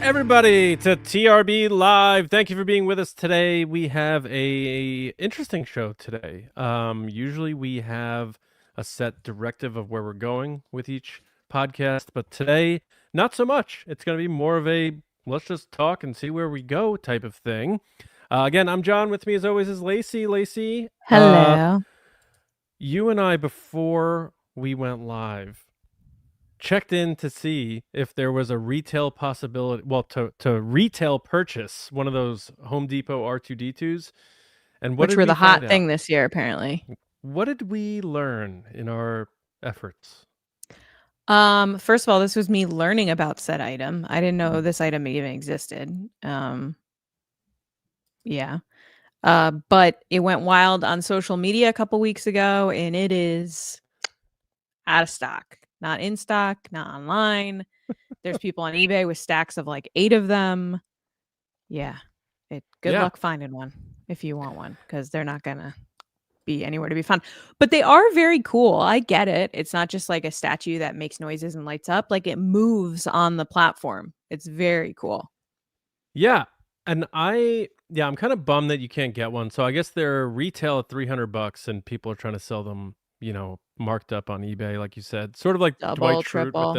everybody to TRB Live. Thank you for being with us today. We have a interesting show today. Usually we have a set directive of where we're going with each podcast, but today not so much. It's going to be more of a let's just talk and see where we go type of thing. Again, I'm John. With me as always is Lacey. Lacey, Hello. you and I before we went live checked in to see if there was a retail possibility, well, to retail purchase one of those Home Depot R2D2s. And what Which did were we the find hot out? thing this year, apparently. What did we learn in our efforts? First of all, this was me learning about said item. I didn't know this item even existed. Yeah. But it went wild on social media a couple weeks ago, and it is out of stock. Not in stock, not online. There's people on eBay with stacks of like 8 of them. Yeah. Good Yeah. luck finding one if you want one, because they're not gonna be anywhere to be found. But they are very cool. I get it. It's not just like a statue that makes noises and lights up. Like it moves on the platform. It's very cool. Yeah. And I'm kind of bummed that you can't get one. So I guess they're retail at $300 and people are trying to sell them, marked up on eBay, like you said. Sort of like Dwight Double, Schrute with triple.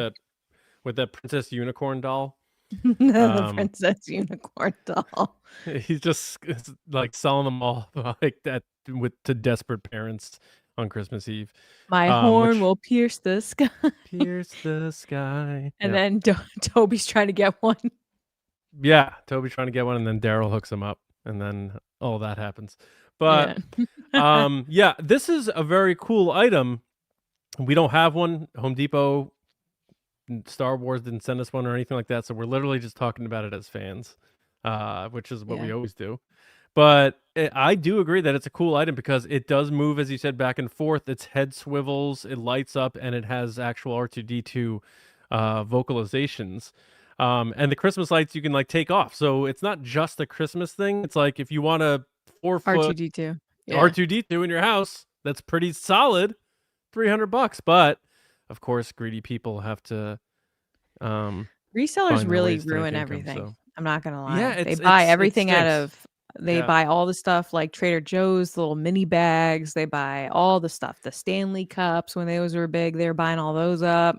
that Princess Unicorn doll. The princess unicorn doll. He's just like selling them all like that to desperate parents on Christmas Eve. My horn Which will pierce the sky. pierce the sky. And Yeah. then Toby's trying to get one. Yeah, Toby's trying to get one, and then Daryl hooks him up, and then all that happens. But Yeah. yeah, this is a very cool item. We don't have one. Home Depot, Star Wars didn't send us one or anything like that, so we're literally just talking about it as fans, which is what we Yeah. always do. But I do agree that it's a cool item because it does move, as you said, back and forth. Its head swivels, it lights up, and it has actual R2D2 vocalizations. And the Christmas lights you can like take off. So it's not just a Christmas thing. It's like if you want a 4-foot R2D2. Yeah. R2D2 in your house, that's pretty solid, $300. But of course, greedy people have to Resellers find their really ways to make ruin income, everything. so. I'm not gonna lie. Yeah, They it buy everything out stinks. of they Yeah. buy all the stuff like Trader Joe's, the little mini bags. They buy all the stuff. The Stanley cups, when those were big, they were buying all those up.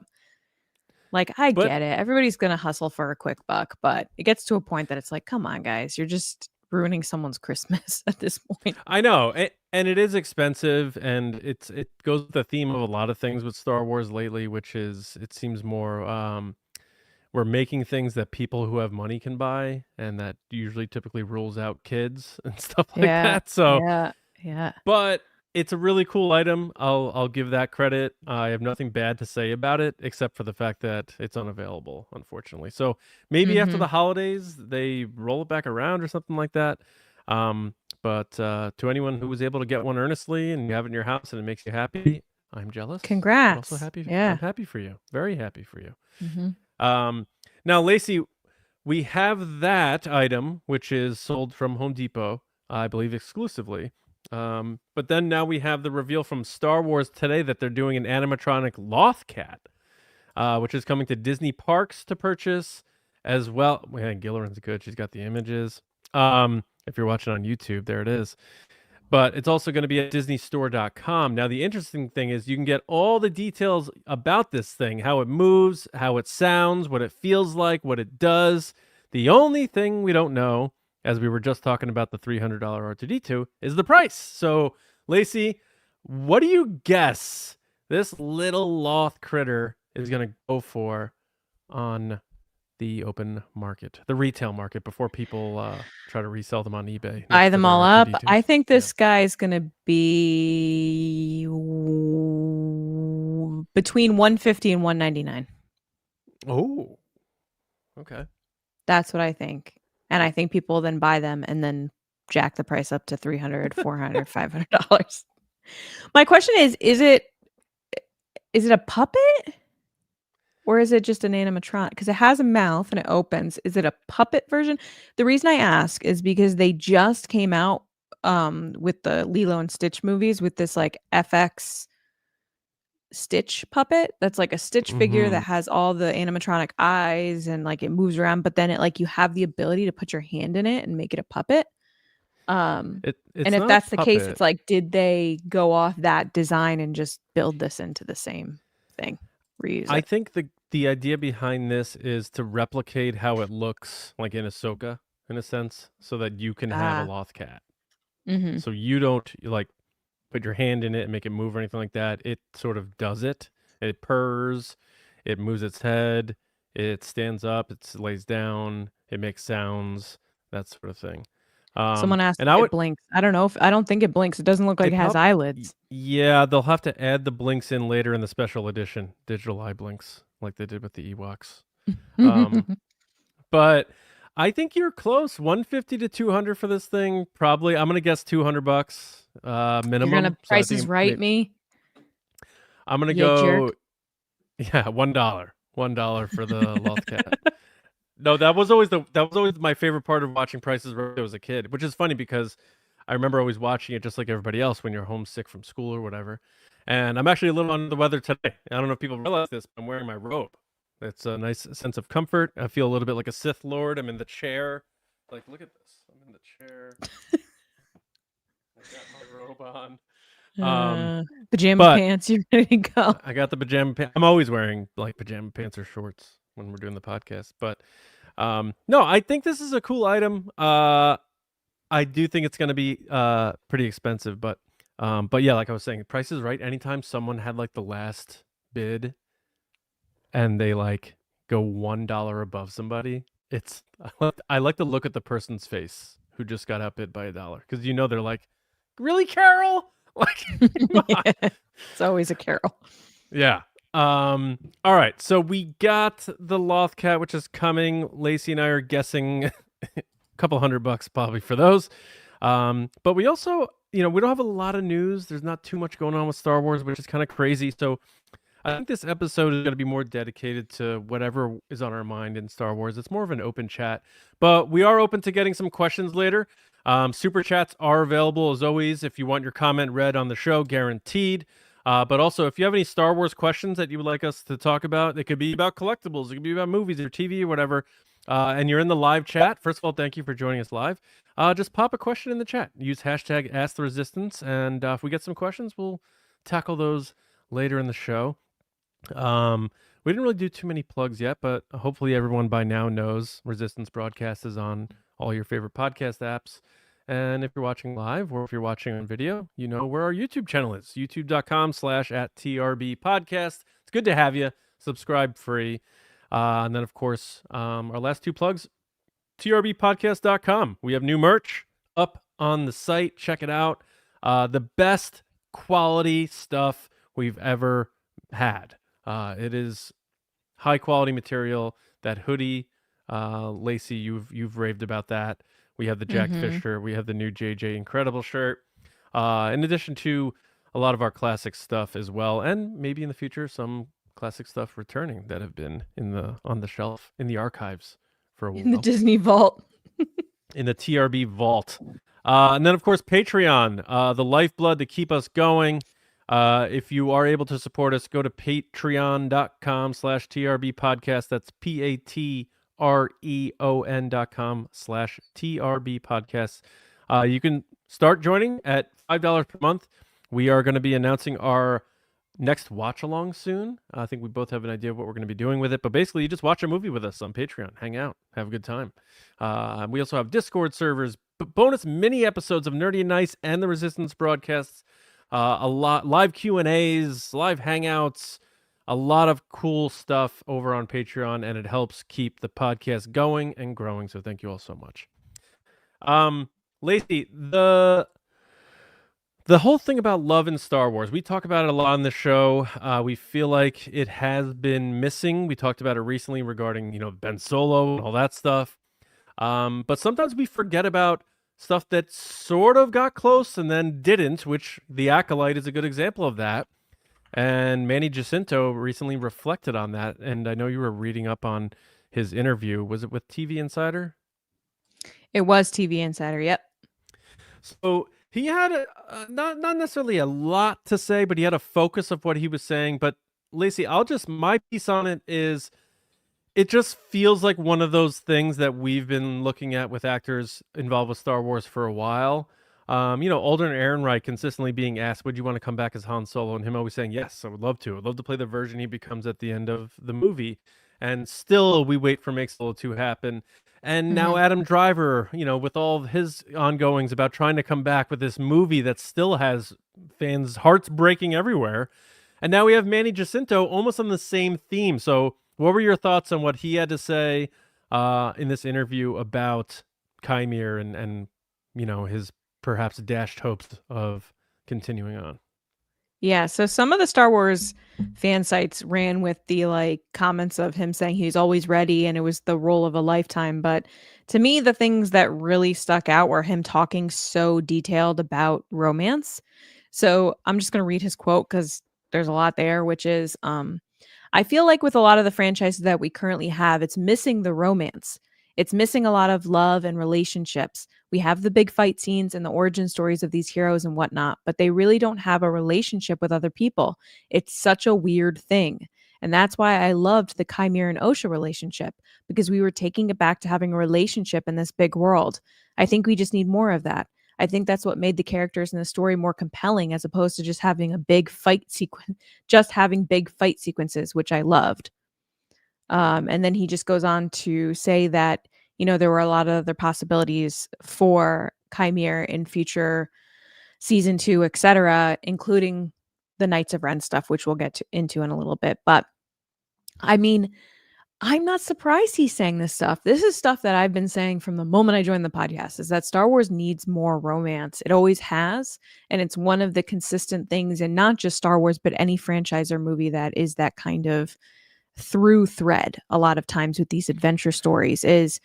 Like, I But get it. Everybody's gonna hustle for a quick buck, but it gets to a point that it's like, come on, guys, you're just ruining someone's Christmas at this point. I know, and it is expensive, and it goes with the theme of a lot of things with Star Wars lately, which is it seems more we're making things that people who have money can buy, and that usually typically rules out kids and stuff like Yeah. that. So, Yeah. but it's a really cool item. I'll give that credit. I have nothing bad to say about it except for the fact that it's unavailable, unfortunately. So maybe after Mhm. the holidays they roll it back around or something like that. But to anyone who was able to get one earnestly and you have it in your house and it makes you happy, I'm jealous. But also Congrats. happy. Yeah. I'm happy for you. Very happy for you. Mhm. Now, Lacey, we have that item which is sold from Home Depot, I believe exclusively. But then now we have the reveal from Star Wars today that they're doing an animatronic Loth-Cat, which is coming to Disney parks to purchase as well. Man, Gilleran's good. She's got the images. If you're watching on YouTube, there it is. But it's also going to be at disneystore.com. Now, the interesting thing is you can get all the details about this thing, how it moves, how it sounds, what it feels like, what it does. The only thing we don't know, as we were just talking about the $300 R2D2, is the price. So, Lacey, what do you guess this little Loth critter is going to go for on the open market, the retail market, before people try to resell them on eBay Buy next to them their all up. R2D2s? I think Yeah. this guy's gonna be between 150 and 199. Oh, okay. That's what I think. And I think people then buy them and then jack the price up to $300, $400, $500. My question is it a puppet? Or is it just an animatronic? Because it has a mouth and it opens. Is it a puppet version? The reason I ask is because they just came out with the Lilo and Stitch movies with this like FX Stitch puppet that's like a Stitch figure Mm-hmm. that has all the animatronic eyes and like it moves around, but then it like you have the ability to put your hand in it and make it a puppet. Um, and It's if not a that's the case, puppet. it's like, did they go off that design and just build this into the same thing, reuse I it? think the idea behind this is to replicate how it looks like in Ahsoka, in a sense, so that you can have a Ah, Loth-Cat. mm-hmm. So you don't like put your hand in it and make it move or anything like that. It sort of does it. It purrs, it moves its head, it stands up, it lays down, it makes sounds, that sort of thing. Someone asked And if it blinks. I don't think it blinks. It doesn't look like it it has prob eyelids. yeah, they'll have to add the blinks in later in the special edition, digital eye blinks, like they did with the Ewoks. Um, but I think you're close. 150 to 200 for this thing. Probably, I'm gonna guess $200 You're gonna minimum. So I Price is think Right me, I'm gonna you jerk. go. Yeah, $1. $1 for the Loth-Cat. No, that was always my favorite part of watching Prices Right as a kid, which is funny because I remember always watching it just like everybody else when you're homesick from school or whatever. And I'm actually a little under the weather today. I don't know if people realize this, but I'm wearing my robe. It's a nice sense of comfort. I feel a little bit like a Sith Lord. I'm in the chair. Like, look at this. I'm in the chair. I got my robe on. Um, Pajama but pants, you're ready to go. I got the pajama pants. I'm always wearing like pajama pants or shorts when we're doing the podcast. But no, I think this is a cool item. I do think it's going to be pretty expensive, but yeah, like I was saying, Price is Right. Anytime someone had like the last bid and they like go $1 above somebody, it's I like to look at the person's face who just got outbid by $1 because you know they're like, really, Carol? Like, come on. It's always a Carol. Yeah. All right. So we got the Loth-Cat, which is coming. Lacey and I are guessing a couple $100 probably for those. But we also, we don't have a lot of news. There's not too much going on with Star Wars, which is kind of crazy. So I think this episode is going to be more dedicated to whatever is on our mind in Star Wars. It's more of an open chat, but we are open to getting some questions later. Super chats are available as always if you want your comment read on the show, guaranteed. But also, if you have any Star Wars questions that you would like us to talk about, it could be about collectibles, it could be about movies or TV or whatever, and you're in the live chat. First of all, thank you for joining us live. Just pop a question in the chat. Use hashtag AskTheResistance, and if we get some questions, we'll tackle those later in the show. We didn't really do too many plugs yet, but hopefully everyone by now knows Resistance Broadcast is on all your favorite podcast apps. And if you're watching live or if you're watching on video, you know where our YouTube channel is, youtube.com/@TRB podcast. It's good to have you. Subscribe free. And then, of course, our last two plugs, trbpodcast.com. We have new merch up on the site. Check it out. The best quality stuff we've ever had. It is high quality material. That hoodie, Lacey, you've raved about that. We have the Jack Mm-hmm. Fisher. We have the new JJ Incredible shirt. In addition to a lot of our classic stuff as well, and maybe in the future some classic stuff returning that have been on the shelf in the archives for a In the while Disney vault. in the TRB vault. And then, of course, Patreon, the lifeblood to keep us going. If you are able to support us, go to patreon.com/TRB podcast. That's patreon.com/TRB podcast. You can start joining at $5 per month. We are going to be announcing our next watch along soon. I think we both have an idea of what we're going to be doing with it, but basically, you just watch a movie with us on Patreon, hang out, have a good time. We also have Discord servers, bonus mini episodes of Nerdy and Nice and the Resistance broadcasts, a lot live Q&As, live hangouts, a lot of cool stuff over on Patreon, and it helps keep the podcast going and growing. So thank you all so much. Lacey, the whole thing about love in Star Wars, we talk about it a lot on the show. We feel like it has been missing. We talked about it recently regarding, Ben Solo and all that stuff. But sometimes we forget about stuff that sort of got close and then didn't, which The Acolyte is a good example of that. And Manny Jacinto recently reflected on that. And I know you were reading up on his interview. Was it with TV Insider? It was TV Insider. Yep. So He had not necessarily a lot to say, but he had a focus of what he was saying. But Lacey, my piece on it is it just feels like one of those things that we've been looking at with actors involved with Star Wars for a while. Alden Ehrenreich consistently being asked, "Would you want to come back as Han Solo?" and him always saying, "Yes, I would love to. I'd love to play the version he becomes at the end of the movie." And still, we wait for Make Solo 2 happen. And now Mhm. Adam Driver, with all of his ongoings about trying to come back with this movie that still has fans' hearts breaking everywhere. And now we have Manny Jacinto almost on the same theme. So, what were your thoughts on what he had to say in this interview about Qimir and his perhaps dashed hopes of continuing on? Yeah, so some of the Star Wars fan sites ran with the like comments of him saying he's always ready and it was the role of a lifetime. But to me, the things that really stuck out were him talking so detailed about romance. So I'm just going to read his quote because there's a lot there, which is I feel like with a lot of the franchises that we currently have, it's missing the romance. It's missing a lot of love and relationships. We have the big fight scenes and the origin stories of these heroes and whatnot, but they really don't have a relationship with other people. It's such a weird thing. And that's why I loved the Qimir and Osha relationship because we were taking it back to having a relationship in this big world. I think we just need more of that. I think that's what made the characters in the story more compelling as opposed to just having a big fight sequence, just having big fight sequences, which I loved. And then he just goes on to say that, there were a lot of other possibilities for Chimere in future season 2, etc., including the Knights of Ren stuff, which we'll into in a little bit. But I mean, I'm not surprised he's saying this stuff. This is stuff that I've been saying from the moment I joined the podcast is that Star Wars needs more romance. It always has. And it's one of the consistent things in not just Star Wars, but any franchise or movie that is that kind of through thread a lot of times with these adventure stories is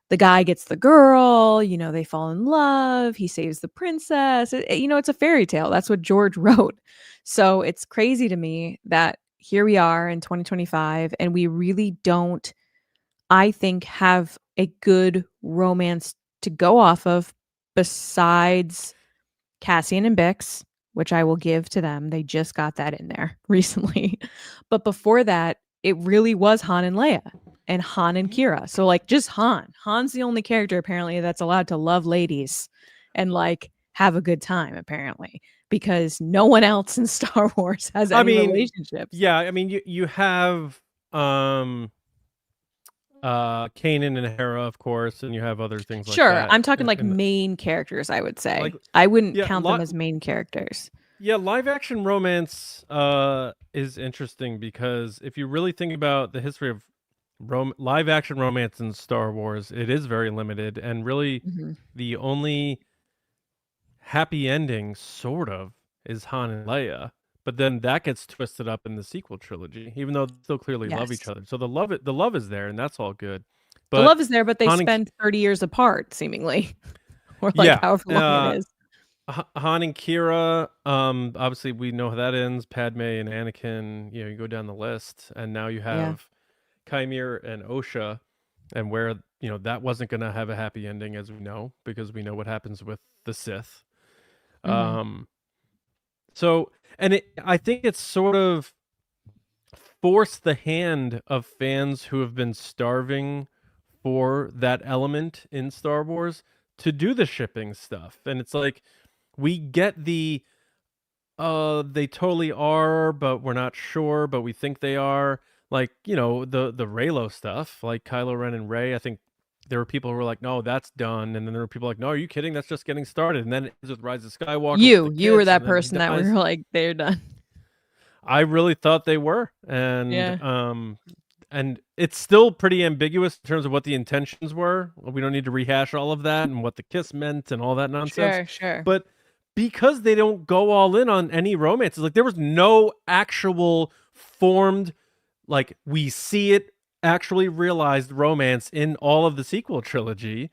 the guy gets the girl, they fall in love, he saves the princess. It's a fairy tale. That's what George wrote. So it's crazy to me that here we are in 2025 and we really don't, I think, have a good romance to go off of besides Cassian and Bix, which I will give to them. They just got that in there recently. But before that, it really was Han and Leia and Han and Kira. So like just Han. Han's the only character apparently that's allowed to love ladies and like have a good time apparently because no one else in Star Wars has I any mean, relationships. yeah, I mean you have Kanan and Hera, of course, and you have other things like Sure, that. I'm talking like And main characters, I would like say. I wouldn't yeah, count them as main characters. live action romance is interesting because if you really think about the history of live action romance in Star Wars, it is very limited and really Mhm. the only happy ending sort of is Han and Leia. But then that gets twisted up in the sequel trilogy, even though they still clearly love each Yes. other. So the love is there and that's all good. The But love is there, but they Han and spend 30 years apart seemingly, or like yeah, however long it is. Han and Kira, obviously we know how that ends. Padme and Anakin, you go down the list, and now you Yeah. have Qimir and Osha, and where that wasn't gonna have a happy ending, as we know, because we know what happens with the Sith. Mhm. Um, so I think it's sort of forced the hand of fans who have been starving for that element in Star Wars to do the shipping stuff, and it's like we get they totally are, but we're not sure, but we think they are. Like, the Reylo stuff, like Kylo Ren and Rey. I think there were people who were like, "No, that's done," and then there were people like, "No, are you kidding? That's just getting started." And then it ends with Rise of Skywalker with the You were kids, and that then he person that were dies. like, "They're done." I really thought they were, Yeah. and it's still pretty ambiguous in terms of what the intentions were. We don't need to rehash all of that and what the kiss meant and all that nonsense. Sure, sure. But because they don't go all in on any romances, like there was no actual formed, like we see it actually realized romance in all of the sequel trilogy.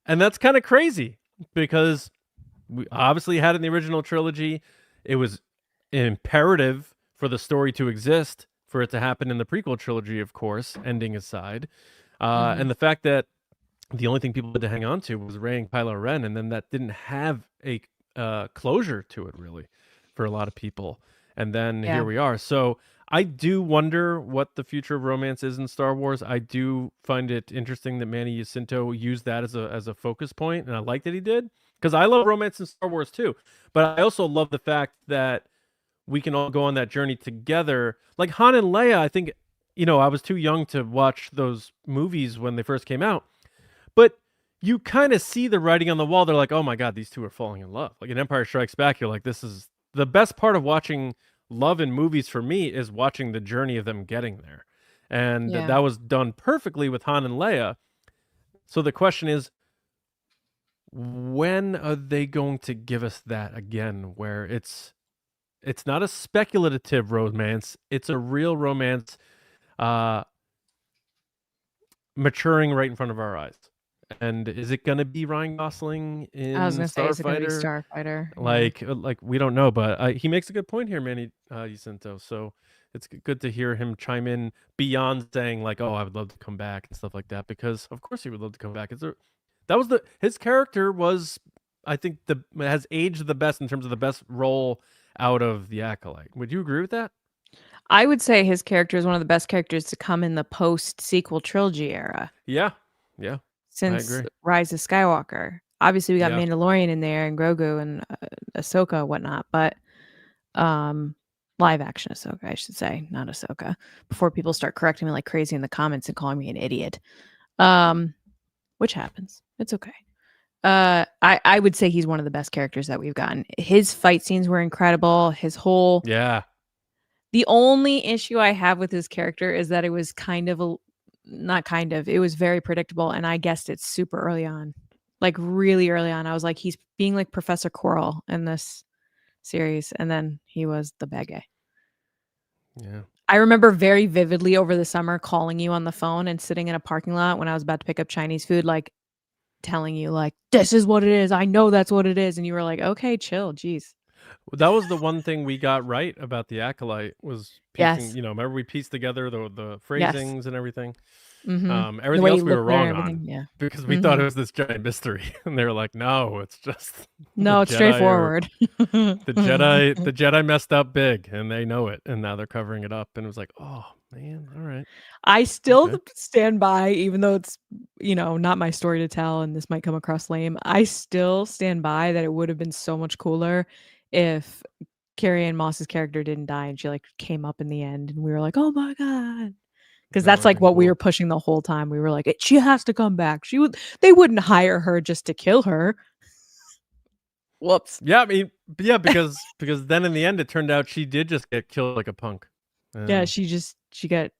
And that's kind of crazy because we obviously had in the original trilogy. It was imperative for the story to exist for it to happen in the prequel trilogy, of course, ending aside. Mhm. And the fact that the only thing people had to hang on to was Rey and Kylo Ren, and then that didn't have closure to it, really, for a lot of people. And then here Yeah. we are. So I do wonder what the future of romance is in Star Wars. I do find it interesting that Manny Jacinto used that as a focus point, and I like that he did, because I love romance in Star Wars too. But I also love the fact that we can all go on that journey together. Like Han and Leia, I think, I was too young to watch those movies when they first came out, but you kind of see the writing on the wall. They're like, oh my God, these two are falling in love. Like in Empire Strikes Back, you're like, this is the best part of watching love in movies for me, is watching the journey of them getting there. And Yeah. that was done perfectly with Han and Leia. So the question is, when are they going to give us that again, where it's not a speculative romance, it's a real romance, uh maturing right in front of our eyes. And is it going to be Ryan Gosling I was in gonna say, is it gonna be Starfighter? Starfighter? Yeah. Like we don't know, but he makes a good point here, Manny Jacinto. So it's good to hear him chime in beyond saying like, "Oh, I would love to come back" and stuff like that, because of course he would love to come back. That was his character was, I think, the has aged the best in terms of the best role out of the Acolyte. Would you agree with that? I would say his character is one of the best characters to come in the post-sequel trilogy era Yeah, yeah, I since agree. Rise of Skywalker. Obviously, we got Yeah, Mandalorian in there and Grogu and Ahsoka and whatnot, but um, live action Ahsoka, I should say, not Ahsoka. Before people start correcting me like crazy in the comments and calling me an idiot, um, which happens. It's okay. I would say he's one of the best characters that we've gotten. His fight scenes were incredible. His whole yeah. The only issue I have with his character is that it was kind of a not kind of, it was very predictable, and I guessed it super early on. Like really early on. I was like, he's being like Professor Quirrell in this series, and then he was the bad guy. Yeah. I remember very vividly over the summer calling you on the phone and sitting in a parking lot when I was about to pick up Chinese food, like telling you, like, this is what it is. I know that's what it is. And you were like, okay, chill. Jeez. That was the one thing we got right about the Acolyte, was piecing, Yes. remember we pieced together the Yes. phrasings and everything. Mhm. The Everything way he else we were looked there and wrong on, everything, yeah. because we thought it Mhm. was this giant mystery, and they were like, "No, it's just the No, it's Jedi are straightforward. the Jedi messed up big, and they know it, and now they're covering it up." And it was like, "Oh man, all right, I still okay, stand by, even though it's, not my story to tell and this might come across lame, I still stand by that it would have been so much cooler if Carrie-Anne Moss's character didn't die and she, like, came up in the end and we were like, "Oh my god." Because that that's, would have like, been what we were cool." pushing the whole time. We were like, She has to come back. They wouldn't hire her just to kill her." Whoops. Yeah, I mean, yeah, because then in the end, it turned out she did just get killed like a punk, Yeah, and she got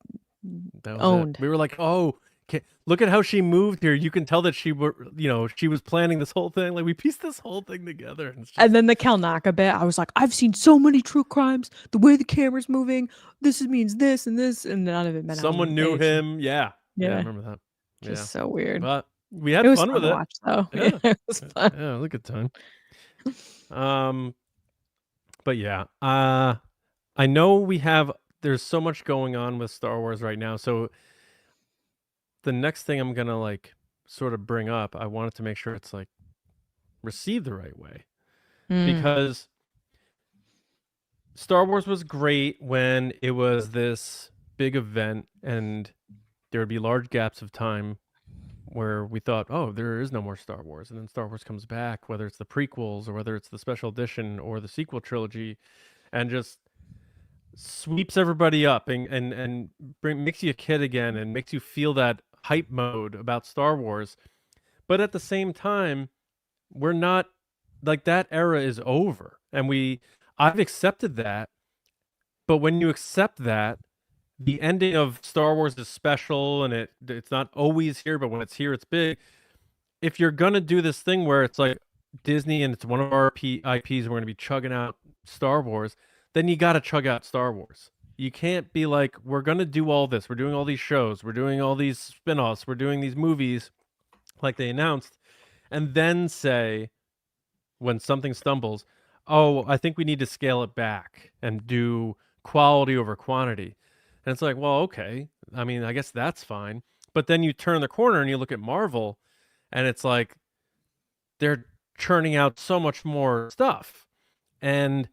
that was it. owned. We were like, "Oh, look at how she moved here. You can tell that she was planning this whole thing. Like we pieced this whole thing together, and it's And just then the Kalnaka bit, I was like, "I've seen so many true crimes, the way the camera's moving, means this, and none of it meant I was someone gonna knew age." him." Yeah, yeah, I Yeah, remember that. Yeah, just so weird. but we It had was fun fun with to it. watch though. Yeah, Yeah, it was fun. yeah, it was a good time. Um, but yeah, I know there's so much going on with Star Wars right now. So the next thing I'm gonna like sort of bring up, I wanted to make sure it's like received the right way, Mm, because Star Wars was great when it was this big event, and there would be large gaps of time where we thought, oh, there is no more Star Wars. And then Star Wars comes back, whether it's the prequels or whether it's the special edition or the sequel trilogy, and just sweeps everybody up, and makes you a kid again, and makes you feel that hype mode about Star Wars. But at the same time, we're not, like, that era is over. And I've accepted that. But when you accept that, the ending of Star Wars is special, and it's not always here, but when it's here, it's big. If you're gonna do this thing where it's like Disney and it's one of our IPs, and we're gonna be chugging out Star Wars, then you gotta chug out Star Wars. You can't be like, we're gonna do all this. We're doing all these shows. We're doing all these spin-offs. We're doing these movies, like they announced, and then say, when something stumbles, oh, I think we need to scale it back and do quality over quantity. And it's like, well, okay. I mean, I guess that's fine. But then you turn the corner and you look at Marvel, and it's like they're churning out so much more stuff. And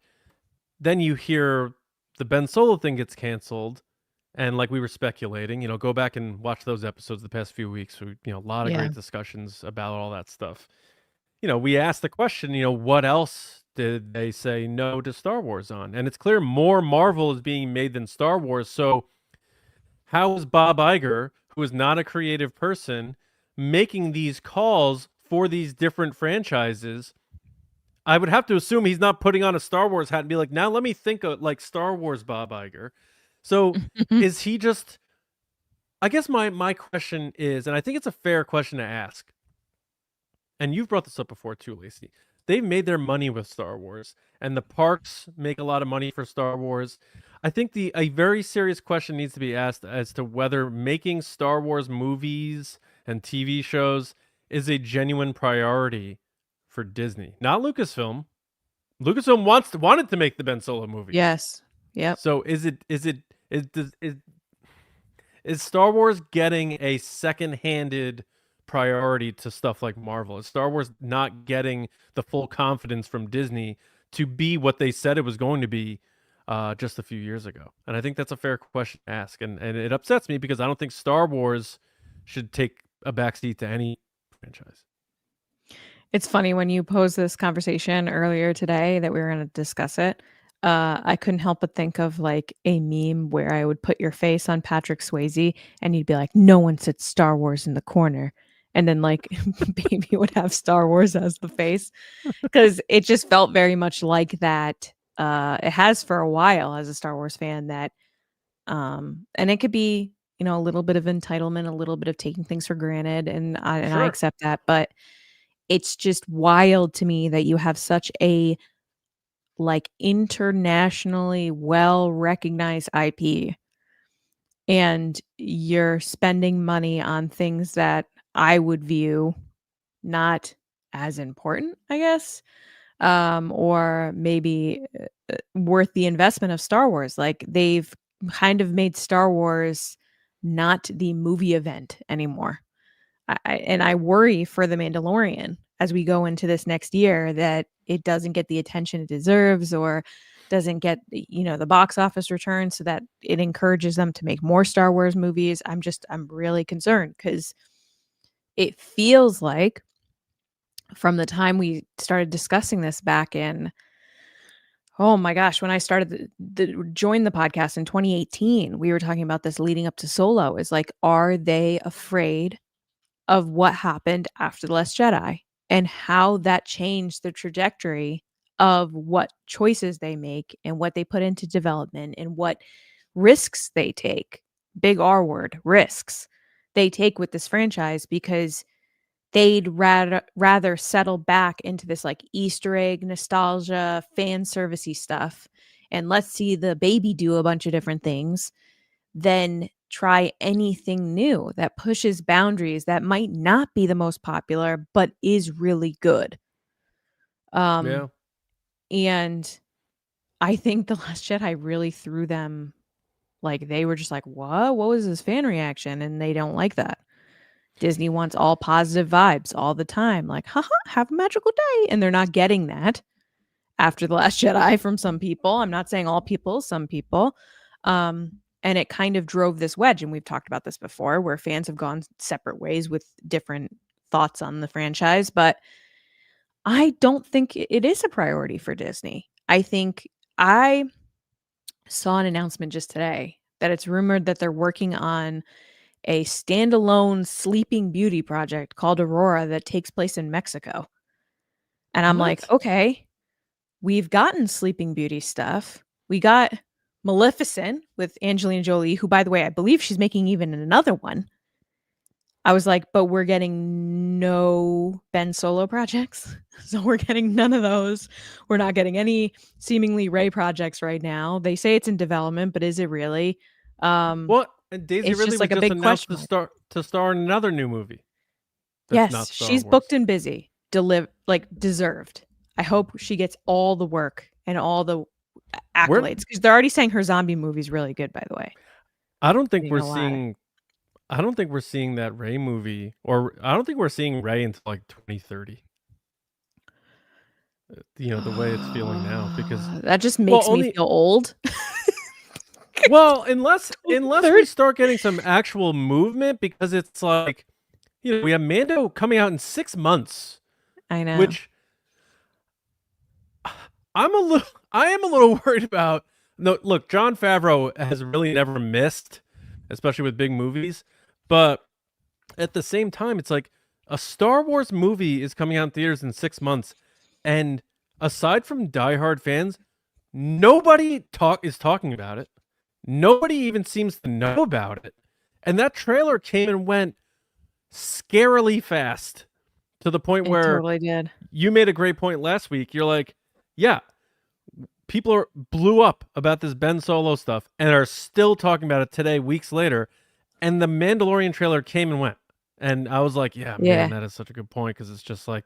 then you hear the Ben Solo thing gets canceled, and like we were speculating, go back and watch those episodes the past few weeks. A lot of Yeah. great discussions about all that stuff. We asked the question, what else did they say no to Star Wars on? And it's clear more Marvel is being made than Star Wars. So how is Bob Iger, who is not a creative person, making these calls for these different franchises? I would have to assume he's not putting on a Star Wars hat and be like, now let me think of like Star Wars Bob Iger. So is he just, I guess my question is, and I think it's a fair question to ask, and you've brought this up before too, Lacey. They've made their money with Star Wars, and the parks make a lot of money for Star Wars. I think a very serious question needs to be asked as to whether making Star Wars movies and TV shows is a genuine priority for Disney, not Lucasfilm. Lucasfilm wanted to make the Ben Solo movie. Yes. Yep. So is Star Wars getting a second-handed priority to stuff like Marvel? Is Star Wars not getting the full confidence from Disney to be what they said it was going to be just a few years ago? And I think that's a fair question to ask. And it upsets me because I don't think Star Wars should take a backseat to any franchise. It's funny when you posed this conversation earlier today that we were going to discuss it. I couldn't help but think of like a meme where I would put your face on Patrick Swayze and you'd be like, no one said Star Wars in the corner. And then like Baby would have Star Wars as the face because it just felt very much like that. It has for a while as a Star Wars fan that, and it could be, a little bit of entitlement, a little bit of taking things for granted. And I Sure. accept that. But it's just wild to me that you have such a, like, internationally well-recognized IP, and you're spending money on things that I would view not as important, I guess, or maybe, worth the investment of Star Wars. Like, they've kind of made Star Wars not the movie event anymore. I worry for The Mandalorian as we go into this next year that it doesn't get the attention it deserves or doesn't get the box office return so that it encourages them to make more Star Wars movies. I'm really concerned because it feels like from the time we started discussing this back in, oh my gosh, when I started joined the podcast in 2018, we were talking about this leading up to Solo. Is like, are they afraid of what happened after The Last Jedi and how that changed the trajectory of what choices they make and what they put into development and what risks they take. Big R word, risks they take with this franchise because they'd rather settle back into this like Easter egg nostalgia, fan servicey stuff, and let's see the baby do a bunch of different things than try anything new that pushes boundaries that might not be the most popular but is really good. Yeah. Um and I think The Last Jedi really threw them, like, they were just like, What was this fan reaction?" And they don't like that. Disney wants all positive vibes all the time, like, haha, have a magical day. And they're not getting that after The Last Jedi from some people. I'm not saying all people, some people. And it kind of drove this wedge. And we've talked about this before, where fans have gone separate ways with different thoughts on the franchise. But I don't think it is a priority for Disney. I think I saw an announcement just today that it's rumored that they're working on a standalone Sleeping Beauty project called Aurora that takes place in Mexico. And I'm like, What? okay, we've gotten Sleeping Beauty stuff. We got Maleficent with Angelina Jolie, who, by the way, I believe she's making even another one. I was like, but we're getting no Ben Solo projects. So we're getting none of those. We're not getting any seemingly Ray projects right now. They say it's in development, but is it really? Um, What? And Daisy it's Ridley just was like a just big announced question to mark. star in another new movie that's Yes, not Star she's booked Wars. and busy. Like, deserved. I hope she gets all the work and all the We're accolades because they're already saying her zombie movie's really good, by the way. I don't think Not we're gonna lie. seeing I don't think we're seeing that Ray movie, or I don't think we're seeing Ray until like 2030. the way it's feeling now because That just well, makes me only feel old. well, unless we Third, start getting some actual movement because it's like, we have Mando coming out in 6 months, I know. which I am a little worried about. No, look, Jon Favreau has really never missed, especially with big movies, but at the same time, it's like a Star Wars movie is coming out in theaters in 6 months, and aside from diehard fans, nobody is talking about it. Nobody even seems to know about it. And that trailer came and went scarily fast to the point It where totally did. you made a great point last week. You're like, yeah, people blew up about this Ben Solo stuff and are still talking about it today, weeks later. And the Mandalorian trailer came and went. And I was like, yeah, man, Yeah. that is such a good point because it's just like,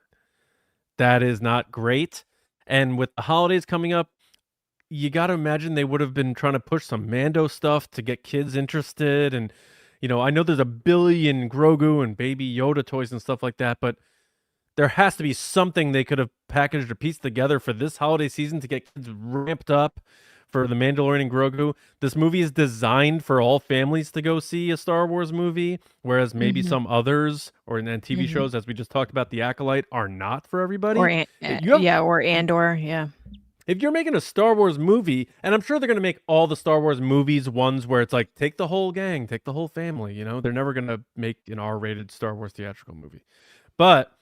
that is not great. And with the holidays coming up, you got to imagine they would have been trying to push some Mando stuff to get kids interested. And, I know there's a billion Grogu and Baby Yoda toys and stuff like that, but there has to be something they could have packaged or pieced together for this holiday season to get kids ramped up for the Mandalorian and Grogu. This movie is designed for all families to go see a Star Wars movie, whereas maybe Mhm. some others or in TV Mhm. shows, as we just talked about, The Acolyte, are not for Or everybody. You have yeah, or Andor, yeah. if you're making a Star Wars movie, and I'm sure they're going to make all the Star Wars movies ones where it's like, take the whole gang, take the whole family, they're never going to make an R-rated Star Wars theatrical movie. But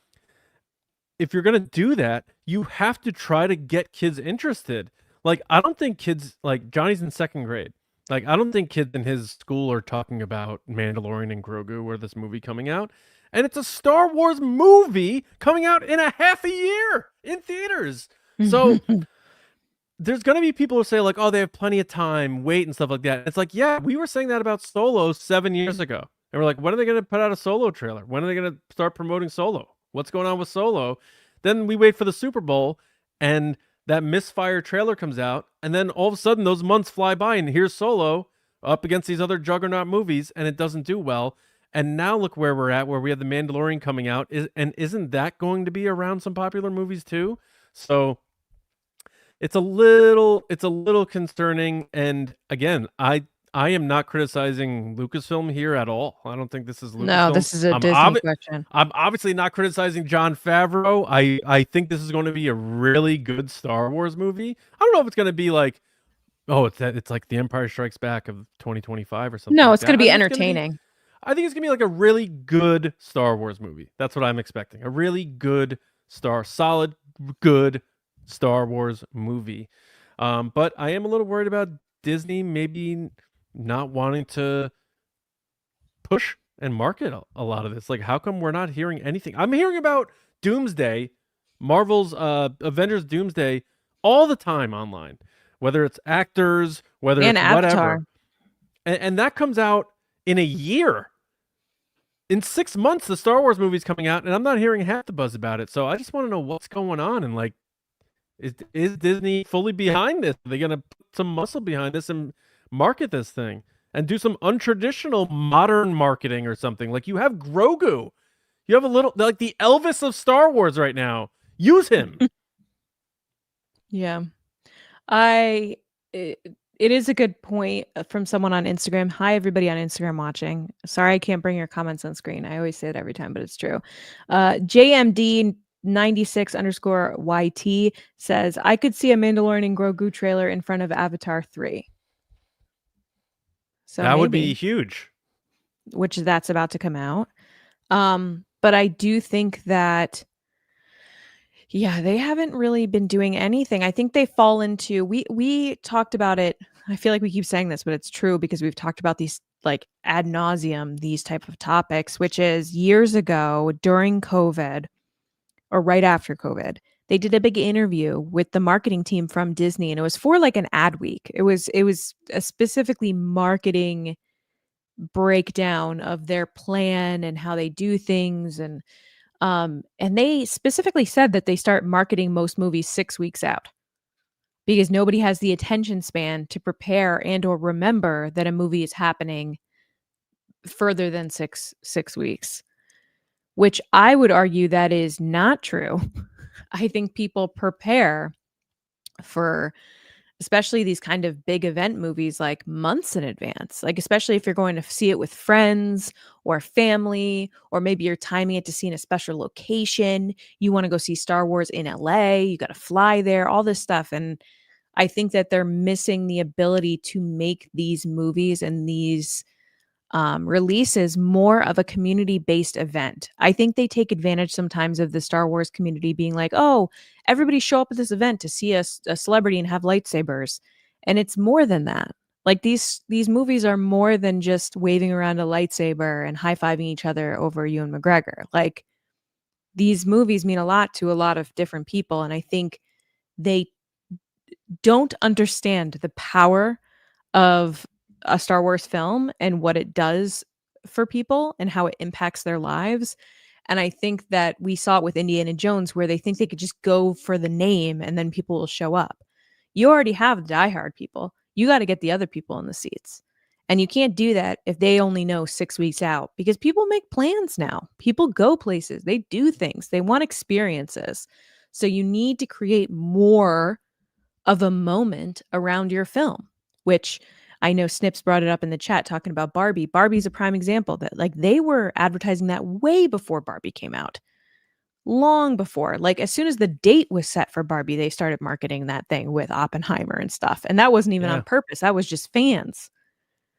if you're going to do that, you have to try to get kids interested. Like, I don't think kids, like, Johnny's in second grade. Like, I don't think kids in his school are talking about Mandalorian and Grogu or this movie coming out. And it's a Star Wars movie coming out in a half a year in theaters. So there's going to be people who say like, oh, they have plenty of time, wait and stuff like that. It's like, yeah, we were saying that about Solo 7 years ago. And we're like, when are they going to put out a Solo trailer? When are they going to start promoting Solo? What's going on with Solo? Then we wait for the Super Bowl and that misfire trailer comes out. And then all of a sudden those months fly by and here's Solo up against these other juggernaut movies and it doesn't do well. And now look where we're at, where we have the Mandalorian coming out. And isn't that going to be around some popular movies too? So it's a little concerning. And again, I am not criticizing Lucasfilm here at all. I don't think this is No, Lucasfilm. this is a Disney question. I'm obviously not criticizing Jon Favreau. I think this is going to be a really good Star Wars movie. I don't know if it's going to be like, oh, it's like The Empire Strikes Back of 2025 or something No, like it's gonna that. be entertaining. I think it's gonna be like a really good Star Wars movie. That's what I'm expecting. A really good solid, good Star Wars movie. But I am a little worried about Disney maybe not wanting to push and market a lot of this. Like, how come we're not hearing anything? I'm hearing about Doomsday, Marvel's Avengers Doomsday, all the time online, whether it's actors, whether And it's Avatar. whatever, and that comes out in a year. In 6 months, the Star Wars movie's coming out, and I'm not hearing half the buzz about it. So I just want to know what's going on, and like, is Disney fully behind this? Are they gonna put some muscle behind this and market this thing and do some untraditional modern marketing or something? Like, you have Grogu, you have a little like the Elvis of Star Wars right now. Use him. Yeah. I it is a good point from someone on Instagram. Hi, everybody on Instagram watching. Sorry, I can't bring your comments on screen. I always say it every time, but it's true. JMD 96_YT says, I could see a Mandalorian and Grogu trailer in front of Avatar 3. So That would be maybe, huge. which that's about to come out. But I do think that yeah, they haven't really been doing anything. I think they fall into we talked about it. I feel like we keep saying this, but it's true because we've talked about these like ad nauseum, these type of topics, which is years ago during COVID or right after COVID, they did a big interview with the marketing team from Disney, and it was for like an ad week. It was a specifically marketing breakdown of their plan and how they do things and they specifically said that they start marketing most movies 6 weeks out because nobody has the attention span to prepare and or remember that a movie is happening further than six weeks, which I would argue that is not true. I think people prepare for especially these kind of big event movies like months in advance. Like especially if you're going to see it with friends or family, or maybe you're timing it to see in a special location. You want to go see Star Wars in LA, you got to fly there, all this stuff. And I think that they're missing the ability to make these movies and these releases more of a community based event. I think they take advantage sometimes of the Star Wars community being like, oh, everybody show up at this event to see a celebrity and have lightsabers. And it's more than that. Like these movies are more than just waving around a lightsaber and high-fiving each other over Ewan McGregor. Like these movies mean a lot to a lot of different people. And I think they don't understand the power of a Star Wars film and what it does for people and how it impacts their lives. And I think that we saw it with Indiana Jones, where they think they could just go for the name and then people will show up. You already have diehard people. You got to get the other people in the seats. And you can't do that if they only know 6 weeks out, because people make plans now. People go places, they do things, they want experiences. So you need to create more of a moment around your film, which I know Snips brought it up in the chat talking about Barbie. Barbie's a prime example that like they were advertising that way before Barbie came out. Long before. Like as soon as the date was set for Barbie, they started marketing that thing with Oppenheimer and stuff. And that wasn't even on Yeah. purpose. That was just fans.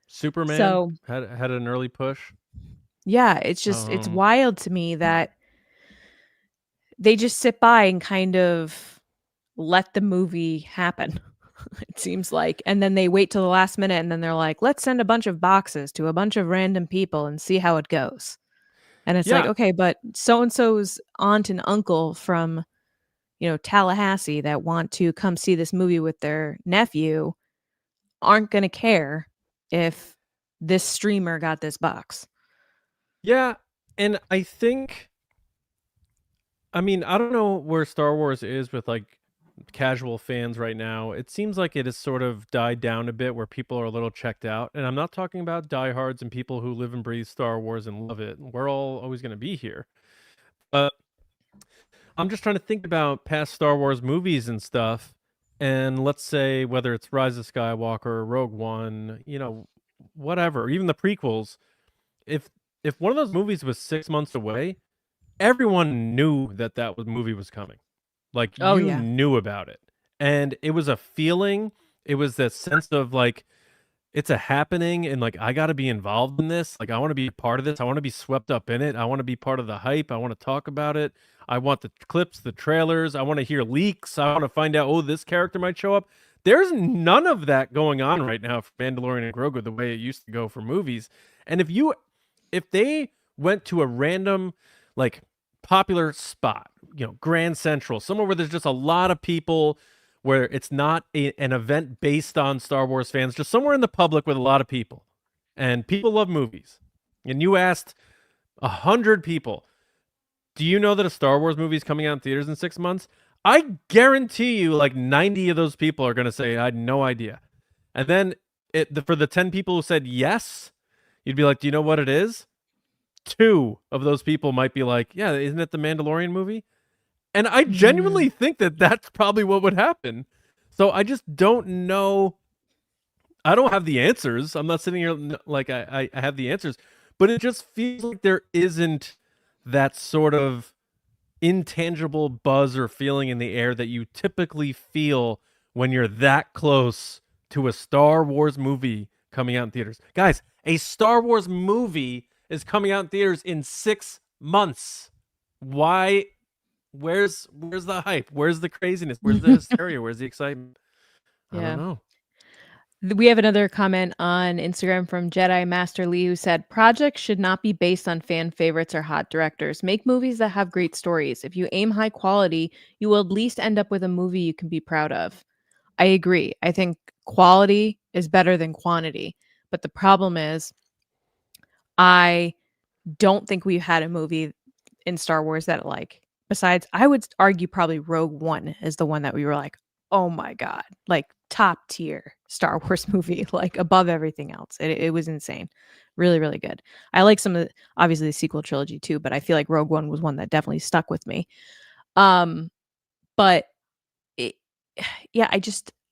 Superman So, had an early push. yeah, it's Um, wild to me that they just sit by and kind of let the movie happen. It seems like. And then they wait till the last minute and then they're like, let's send a bunch of boxes to a bunch of random people and see how it goes. And it's like, yeah, okay, but so and so's aunt and uncle from, Tallahassee that want to come see this movie with their nephew aren't going to care if this streamer got this box. yeah, and I think, I mean, I don't know where Star Wars is with like casual fans right now. It seems like it has sort of died down a bit where people are a little checked out. And I'm not talking about diehards and people who live and breathe Star Wars and love it. We're all always going to be here. But I'm just trying to think about past Star Wars movies and stuff. And let's say whether it's Rise of Skywalker, Rogue One, whatever, or even the prequels. If if one of those movies was 6 months away, everyone knew that movie was coming. Like, Oh, you yeah. knew about it, and it was a feeling, it was that sense of, like, it's a happening and, like, I gotta be involved in this, like, I wanna be a part of this, I wanna be swept up in it, I wanna be part of the hype, I wanna talk about it, I want the clips, the trailers, I wanna hear leaks, I wanna find out, "Oh, this character might show up." There's none of that going on right now for Mandalorian and Grogu the way it used to go for movies, and if they went to a random, like, popular spot, Grand Central, somewhere where there's just a lot of people, where it's not an event based on Star Wars fans, just somewhere in the public with a lot of people, and people love movies, and you asked 100 people, do you know that a Star Wars movie is coming out in theaters in 6 months? I guarantee you, like 90 of those people are going to say, I had no idea. And then for the 10 people who said yes, you'd be like, do you know what it is? Two of those people might be like, yeah, isn't it the Mandalorian movie? And I Mm, genuinely think that that's probably what would happen. So I just don't know. I don't have the answers. I'm not sitting here like I have the answers, but it just feels like there isn't that sort of intangible buzz or feeling in the air that you typically feel when you're that close to a Star Wars movie coming out in theaters. Guys, a Star Wars movie is coming out in theaters in 6 months. Why? Where's the hype? Where's the craziness? Where's the hysteria? Where's the excitement? I don't yeah. know. We have another comment on Instagram from Jedi Master Lee who said, projects should not be based on fan favorites or hot directors. Make movies that have great stories. If you aim high quality, you will at least end up with a movie you can be proud of. I agree. I think quality is better than quantity. But the problem is, I don't think we've had a movie in Star Wars that like, besides, I would argue probably Rogue One is the one that we were like, oh my God, like top tier Star Wars movie, like above everything else. It was insane. Really, really good. I like some of obviously the sequel trilogy too, but I feel like Rogue One was one that definitely stuck with me. Um, But it, yeah,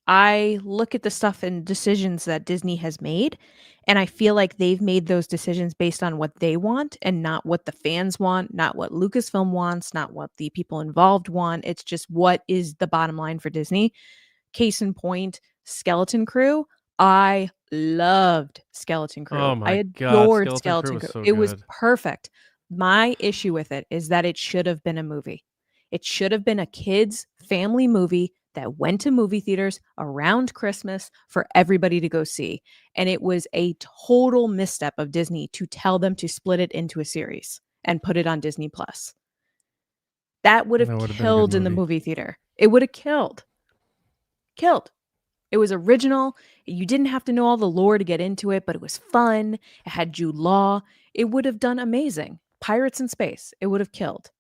I look at the stuff and decisions that Disney has made, and I feel like they've made those decisions based on what they want and not what the fans want, not what Lucasfilm wants, not what the people involved want. It's just what is the bottom line for Disney. Case in point, Skeleton Crew. I loved Skeleton Oh Crew. I my god, adored Skeleton Crew Skeleton was Crew. so It was good. perfect. My issue with it is that it should have been a movie. It should have been a kids' family movie that went to movie theaters around Christmas for everybody to go see. And it was a total misstep of Disney to tell them to split it into a series and put it on Disney Plus. That would That have would have been a good killed in the movie. movie theater. It would have killed. Killed. It was original. You didn't have to know all the lore to get into it, but it was fun. It had Jude Law. It would have done amazing. Pirates in space. It would have killed.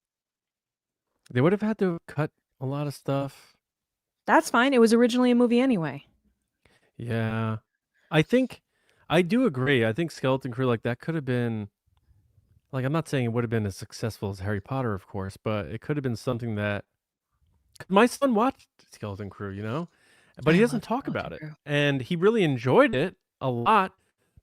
They would have had to cut a lot of stuff. That's fine. It was originally a movie anyway. Yeah. I think I do agree. I think Skeleton Crew like that could have been like I'm not saying it would have been as successful as Harry Potter, of course, but it could have been something that my son watched Skeleton Crew, you know? But he I doesn't love talk Skeleton about it. Crew. And he really enjoyed it a lot,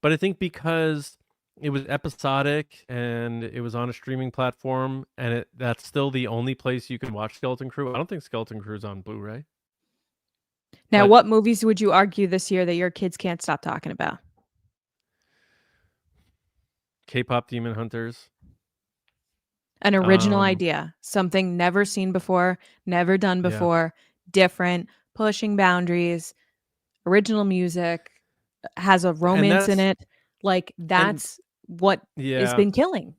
but I think because it was episodic and it was on a streaming platform and that's still the only place you can watch Skeleton Crew. I don't think Skeleton Crew is on Blu-ray. Now, But what movies would you argue this year that your kids can't stop talking about? K-pop Demon Hunters. An original Um, idea, something never seen before, never done yeah. before, different, pushing boundaries, original music, has a And romance in that's it. Like and that's what has yeah. been killing.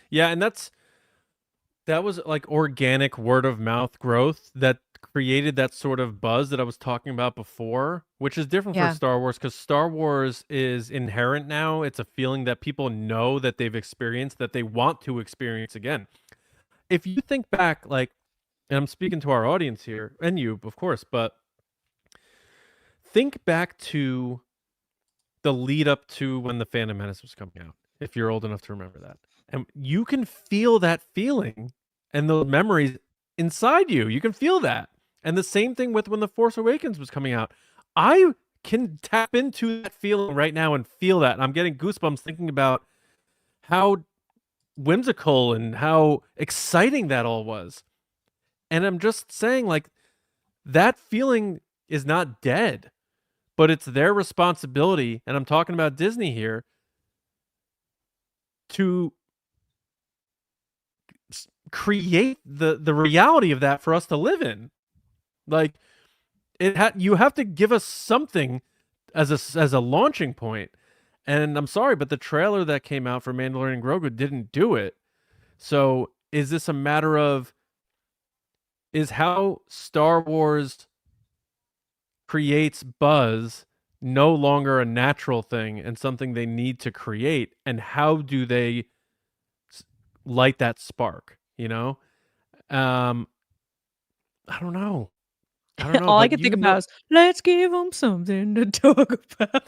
Yeah, and that was like organic word of mouth growth that created that sort of buzz that I was talking about before, which is different for Yeah. Star Wars because Star Wars is inherent now. It's a feeling that people know that they've experienced that they want to experience again. If you think back, like, and I'm speaking to our audience here and you, of course, but think back to the lead up to when the Phantom Menace was coming out, if you're old enough to remember that. And you can feel that feeling and those memories inside you. You can feel that. And the same thing with when The Force Awakens was coming out. I can tap into that feeling right now and feel that. And I'm getting goosebumps thinking about how whimsical and how exciting that all was. And I'm just saying, like, that feeling is not dead, but it's their responsibility. And I'm talking about Disney here to create the reality of that for us to live in. Like you have to give us something as a launching point. And I'm sorry, but the trailer that came out for Mandalorian and Grogu didn't do it. So is this a matter of is how Star Wars creates buzz no longer a natural thing and something they need to create? And how do they light that spark? You know, um, I don't know. I don't know, All I but could you think know, about is, "Let's give them something to talk about."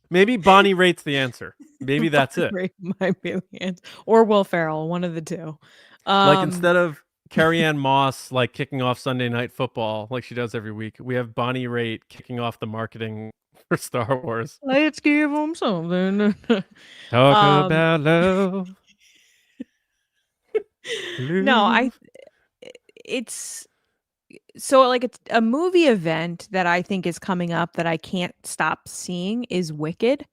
maybe Bonnie rates the answer. Maybe that's Bonnie it. Raitt might be the answer, or Will Ferrell, one of the 2. Like Um, instead of Carrie Ann Moss like kicking off Sunday Night Football like she does every week, we have Bonnie Raitt kicking off the marketing for Star Wars. "Let's give them something to" Talk Um, about love, no, blue. it's so, like, it's a movie event that I think is coming up that I can't stop seeing is Wicked.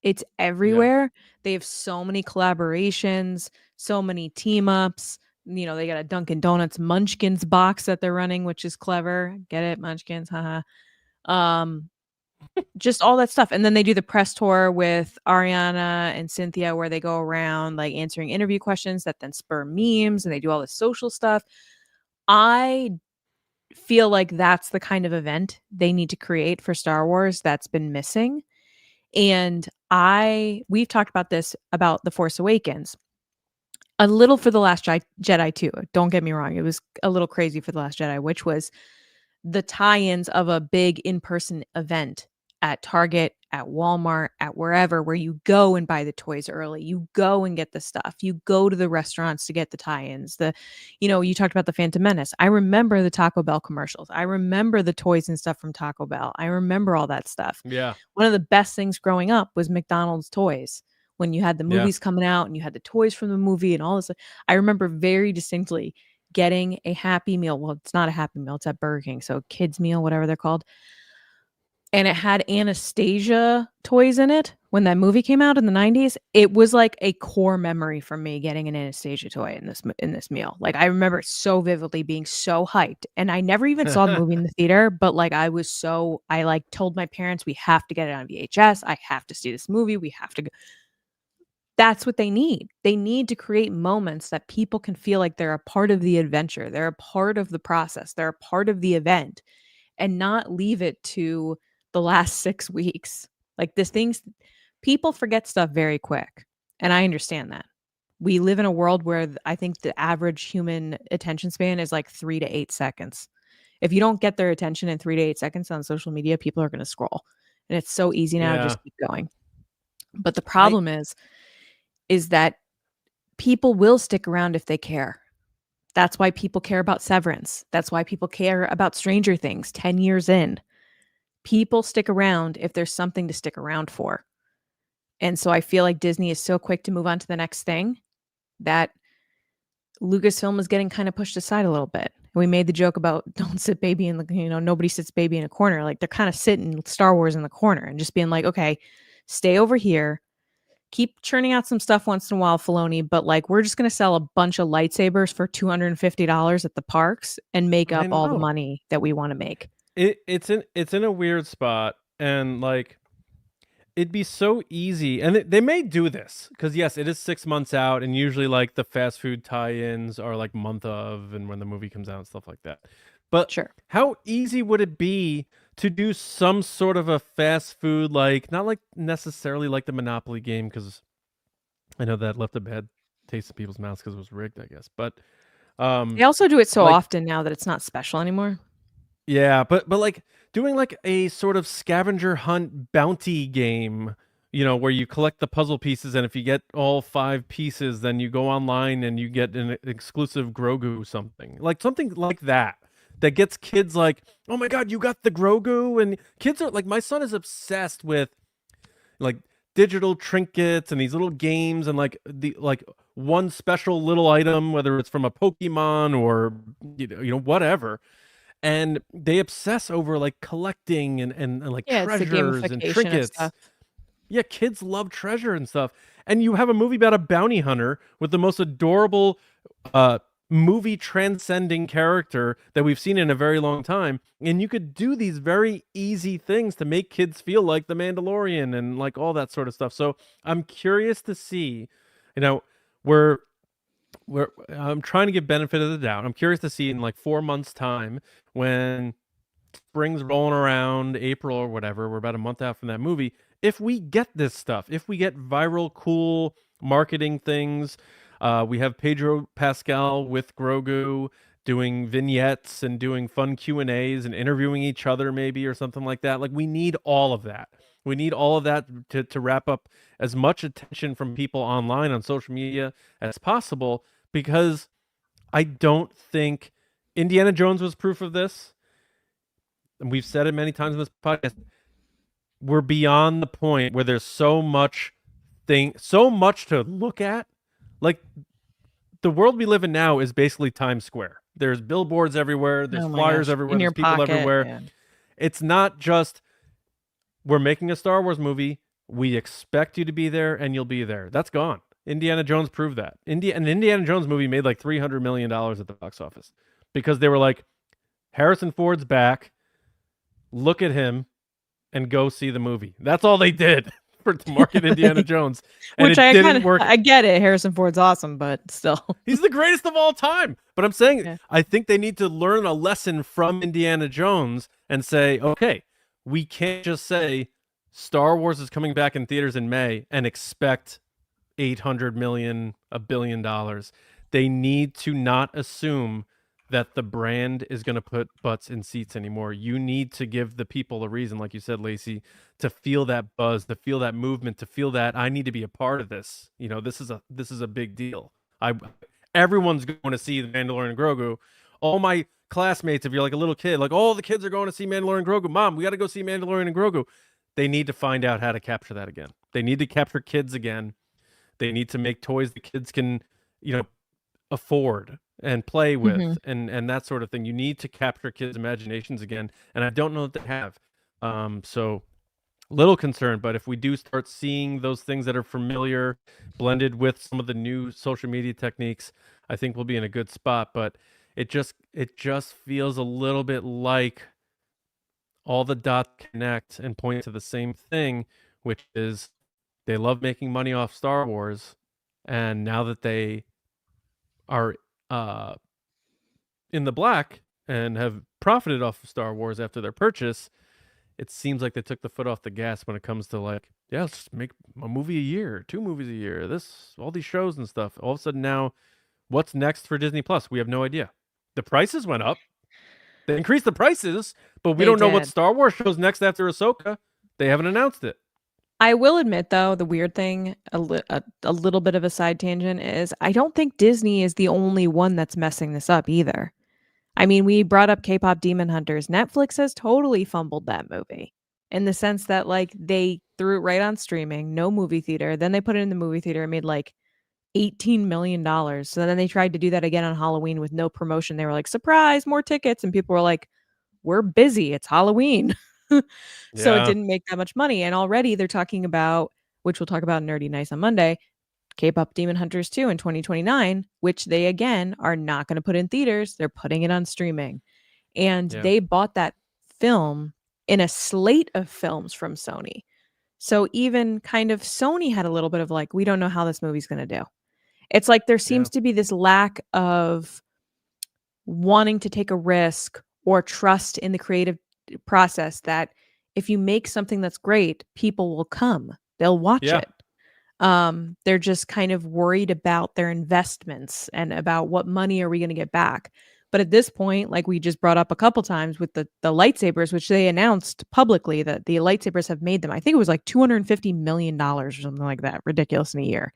It's Yeah. everywhere. They have so many collaborations, so many team ups. You know, they got a Dunkin' Donuts Munchkins box that they're running, which is clever. Get it? Munchkins, haha. Um, just all that stuff. And then they do the press tour with Ariana and Cynthia where they go around like answering interview questions that then spur memes and they do all this social stuff. I feel like that's the kind of event they need to create for Star Wars that's been missing. And we've talked about this about The Force Awakens. A little for The Last Jedi too. Don't get me wrong. It was a little crazy for The Last Jedi, which was the tie-ins of a big in-person event at Target, at Walmart, at wherever, where you go and buy the toys early. You go and get the stuff. You go to the restaurants to get the tie-ins. You talked about the Phantom Menace. I remember the Taco Bell commercials. I remember the toys and stuff from Taco Bell. I remember all that stuff. Yeah. One of the best things growing up was McDonald's toys. When you had the Yeah. movies coming out and you had the toys from the movie and all this, I remember very distinctly getting a Happy Meal. Well, it's not a Happy Meal, it's at Burger King. So kids meal, whatever they're called. And it had Anastasia toys in it when that movie came out in the 90s. It was like a core memory for me getting an Anastasia toy in this meal. Like I remember it so vividly being so hyped. And I never even saw the movie in the theater, but like I like told my parents we have to get it on VHS. I have to see this movie. We have to go. That's what they need. They need to create moments that people can feel like they're a part of the adventure. They're a part of the process. They're a part of the event and not leave it to the last 6 weeks. Like people forget stuff very quick. And I understand that. We live in a world where I think the average human attention span is like 3 to 8 seconds. If you don't get their attention in 3 to 8 seconds on social media, people are going to scroll. And it's so easy now to Yeah. just keep going. But the I problem is that people will stick around if they care. That's why people care about Severance. That's why people care about Stranger Things 10 years in. People stick around if there's something to stick around for. And so I feel like Disney is so quick to move on to the next thing that Lucasfilm is getting kind of pushed aside a little bit. And we made the joke about don't sit baby in the, nobody sits baby in a corner. Like they're kind of sitting Star Wars in the corner and just being like, okay, stay over here. Keep churning out some stuff once in a while, Filoni, but like we're just going to sell a bunch of lightsabers for $250 at the parks and make I up all the know. money that we want to make. It's in a weird spot, and like it'd be so easy, and they may do this because yes, it is 6 months out, and usually like the fast food tie-ins are like month of, and when the movie comes out and stuff like that. But Sure. how easy would it be to do some sort of a fast food, like not like necessarily like the Monopoly game, because I know that left a bad taste in people's mouths because it was rigged, I guess. But They also do it so like often now that it's not special anymore. yeah, but like doing like a sort of scavenger hunt bounty game, where you collect the puzzle pieces, and if you get all 5 pieces, then you go online and you get an exclusive Grogu something. Like something like that. That gets kids like, "Oh my god, you got the Grogu." And kids are like my son is obsessed with like digital trinkets and these little games and like the like one special little item, whether it's from a Pokemon or whatever, and they obsess over like collecting and like Yeah, it's the treasures and gamification of trinkets. stuff. Yeah, kids love treasure and stuff. And you have a movie about a bounty hunter with the most adorable uh movie transcending character that we've seen in a very long time, and you could do these very easy things to make kids feel like the Mandalorian and like all that sort of stuff. So I'm curious to see, you know, we're I'm trying to give benefit of the doubt. I'm curious to see in like 4 months time, when spring's rolling around, April or whatever, we're about a month out from that movie, if we get this stuff, if we get viral cool marketing things. We have Pedro Pascal with Grogu doing vignettes and doing fun Q&As and interviewing each other maybe or something like that. Like we need all of that. We need all of that to wrap up as much attention from people online on social media as possible, because I don't think Indiana Jones was proof of this. And we've said it many times in this podcast. We're beyond the point where there's so much to look at. Like the world we live in now is basically Times Square. There's billboards everywhere, there's Oh my flyers gosh. everywhere, In there's your people pocket. everywhere. Yeah. It's not just we're making a Star Wars movie, we expect you to be there and you'll be there. That's gone. Indiana Jones proved that. An Indiana Jones movie made like $300 million at the box office because they were like, Harrison Ford's back, look at him and go see the movie. That's all they did to market Indiana Jones. And Which it didn't work. I get it. Harrison Ford's awesome, but still. He's the greatest of all time. But I'm saying, Yeah. I think they need to learn a lesson from Indiana Jones and say, okay, we can't just say Star Wars is coming back in theaters in May and expect 800 million, $1 billion. They need to not assume that the brand is going to put butts in seats anymore. You need to give the people a reason, like you said, Lacey, to feel that buzz, to feel that movement, to feel that I need to be a part of this. You know, this is a big deal. I Everyone's going to see the Mandalorian and Grogu. All my classmates, if you're like a little kid, like all the kids are going to see Mandalorian and Grogu. Mom, we got to go see Mandalorian and Grogu. They need to find out how to capture that again. They need to capture kids again. They need to make toys the kids can, you know, afford and play Mhm. with and that sort of thing. You need to capture kids' imaginations again, and I don't know that they have. So little concerned, but if we do start seeing those things that are familiar blended with some of the new social media techniques, I think we'll be in a good spot. But it just feels a little bit like all the dots connect and point to the same thing, which is they love making money off Star Wars, and now that they are uh in the black and have profited off of Star Wars after their purchase, it seems like they took the foot off the gas when it comes to like, yeah, let's just make a movie a year, 2 movies a year, this, all these shows and stuff. All of a sudden now, what's next for Disney Plus? We have no idea. The prices went up. They increased the prices, but we They don't know what did. Star Wars shows next after Ahsoka. They haven't announced it. I will admit, though, the weird thing, a little bit of a side tangent, is I don't think Disney is the only one that's messing this up either. I mean, we brought up K-pop Demon Hunters. Netflix has totally fumbled that movie in the sense that like they threw it right on streaming, no movie theater. Then they put it in the movie theater and made like $18 million. So then they tried to do that again on Halloween with no promotion. They were like, surprise, more tickets. And people were like, we're busy. It's Halloween. So it Yeah, didn't make that much money. And already they're talking about, which we'll talk about in Nerdy Nice on Monday, K-pop Demon Hunters 2 in 2029, which they again are not going to put in theaters. They're putting it on streaming. And yeah, they bought that film in a slate of films from Sony. So even kind of Sony had a little bit of like, we don't know how this movie's going to do. It's like there yeah, seems to be this lack of wanting to take a risk or trust in the creative process that if you make something that's great, people will come. They'll watch yeah. it. They're just kind of worried about their investments and about what money are we going to get back. But at this point, like we just brought up a couple times with the lightsabers, which they announced publicly that the lightsabers have made them, I think it was like $250 million or something like that, ridiculous in a year.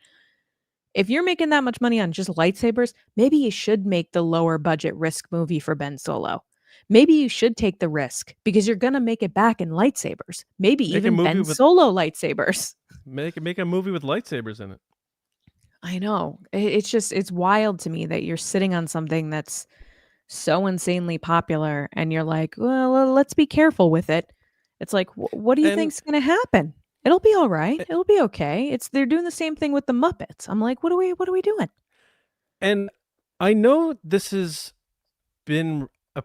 If you're making that much money on just lightsabers, maybe you should make the lower budget risk movie for Ben Solo. Maybe you should take the risk because you're going to make it back in lightsabers. Maybe Make a even movie Ben with Solo lightsabers. make a movie with lightsabers in it. I know. It's just, it's wild to me that you're sitting on something that's so insanely popular and you're like, well, let's be careful with it. It's like, what do you And think's going to happen? It'll be all right. It'll be okay. It's they're doing the same thing with the Muppets. I'm like, what are we doing? and I know this has been a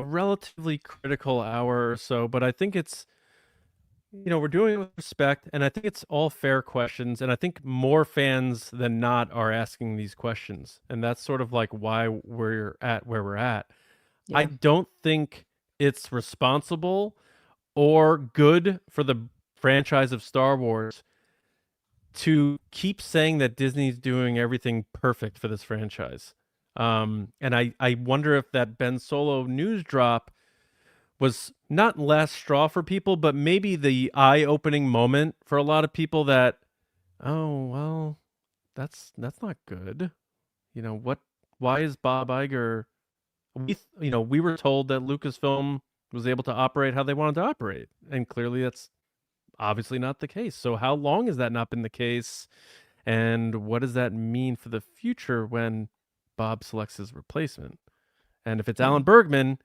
relatively critical hour or so, but I think it's we're doing it with respect, and I think it's all fair questions, and I think more fans than not are asking these questions, and that's sort of like why we're at where we're at. I Yeah. don't think it's responsible or good for the franchise of Star Wars to keep saying that Disney's doing everything perfect for this franchise. And I wonder if that Ben Solo news drop was not last straw for people, but maybe the eye-opening moment for a lot of people that, oh well, that's not good. What? Why is Bob Iger? We were told that Lucasfilm was able to operate how they wanted to operate, and clearly that's obviously not the case. So how long has that not been the case? And what does that mean for the future when Bob selects his replacement? And if it's Yeah. Alan Bergman,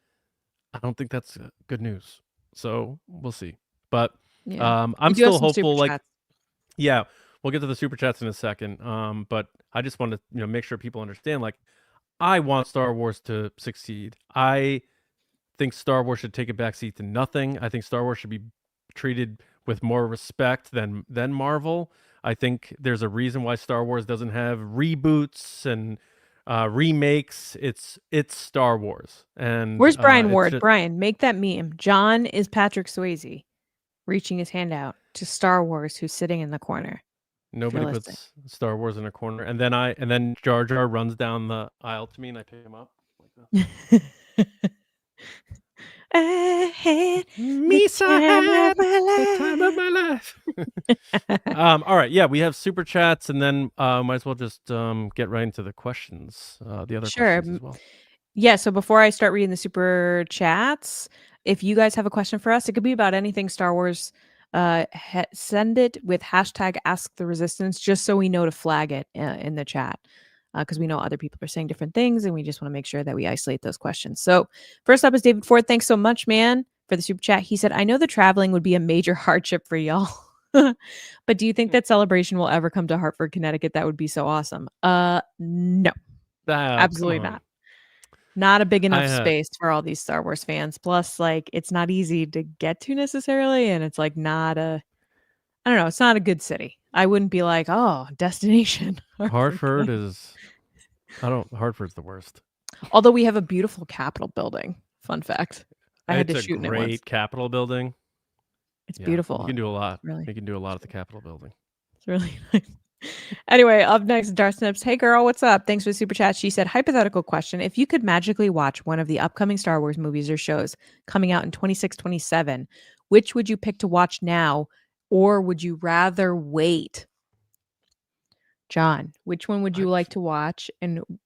I don't think that's good news. So we'll see. But Yeah. We I'm do have still some super hopeful. Like, chats. yeah, we'll get to the super chats in a second. But I just want to make sure people understand. Like, I want Star Wars to succeed. I think Star Wars should take a backseat to nothing. I think Star Wars should be treated with more respect than Marvel. I think there's a reason why Star Wars doesn't have reboots and remakes. It's Star Wars, and Where's Brian it's Ward? just Brian, make that meme. John is Patrick Swayze reaching his hand out to Star Wars, who's sitting in the corner. If you're nobody listening. puts Star Wars in a corner. And then Jar Jar runs down the aisle to me, and I pick him up. I had the Misa time of had the time of my my life. life. All right, yeah, we have super chats, and then might as well just get right into the questions, the other Sure. questions as well. Yeah, so before I start reading the super chats, if you guys have a question for us, it could be about anything Star Wars. Send it with hashtag Ask the Resistance, just so we know to flag it in the chat, because we know other people are saying different things, and we just want to make sure that we isolate those questions. So first up is David Ford. Thanks so much, man, for the super chat. He said, "I know the traveling would be a major hardship for y'all." But do you think that celebration will ever come to Hartford, Connecticut? That would be so awesome. No, Oh, come absolutely on. not. Not a big I enough space for all these Star Wars fans. Plus, like, it's not easy to get to necessarily, and it's like not a I don't know, it's not a good city. I wouldn't be like, "Oh, destination Hartford, Hartford Connecticut." is Hartford's the worst. Although we have a beautiful Capitol building. Fun fact. I had to It's a shoot in it once. great Capitol building. It's Yeah, you beautiful. can do a lot. Really You can do a lot at the Capitol building. it's really nice. Anyway, up next, Dark Snips. Hey girl, what's up? Thanks for the super chat. She said, hypothetical question. If you could magically watch one of the upcoming Star Wars movies or shows coming out in 26, 27, which would you pick to watch now, or would you rather wait? John, which one would I, you like to watch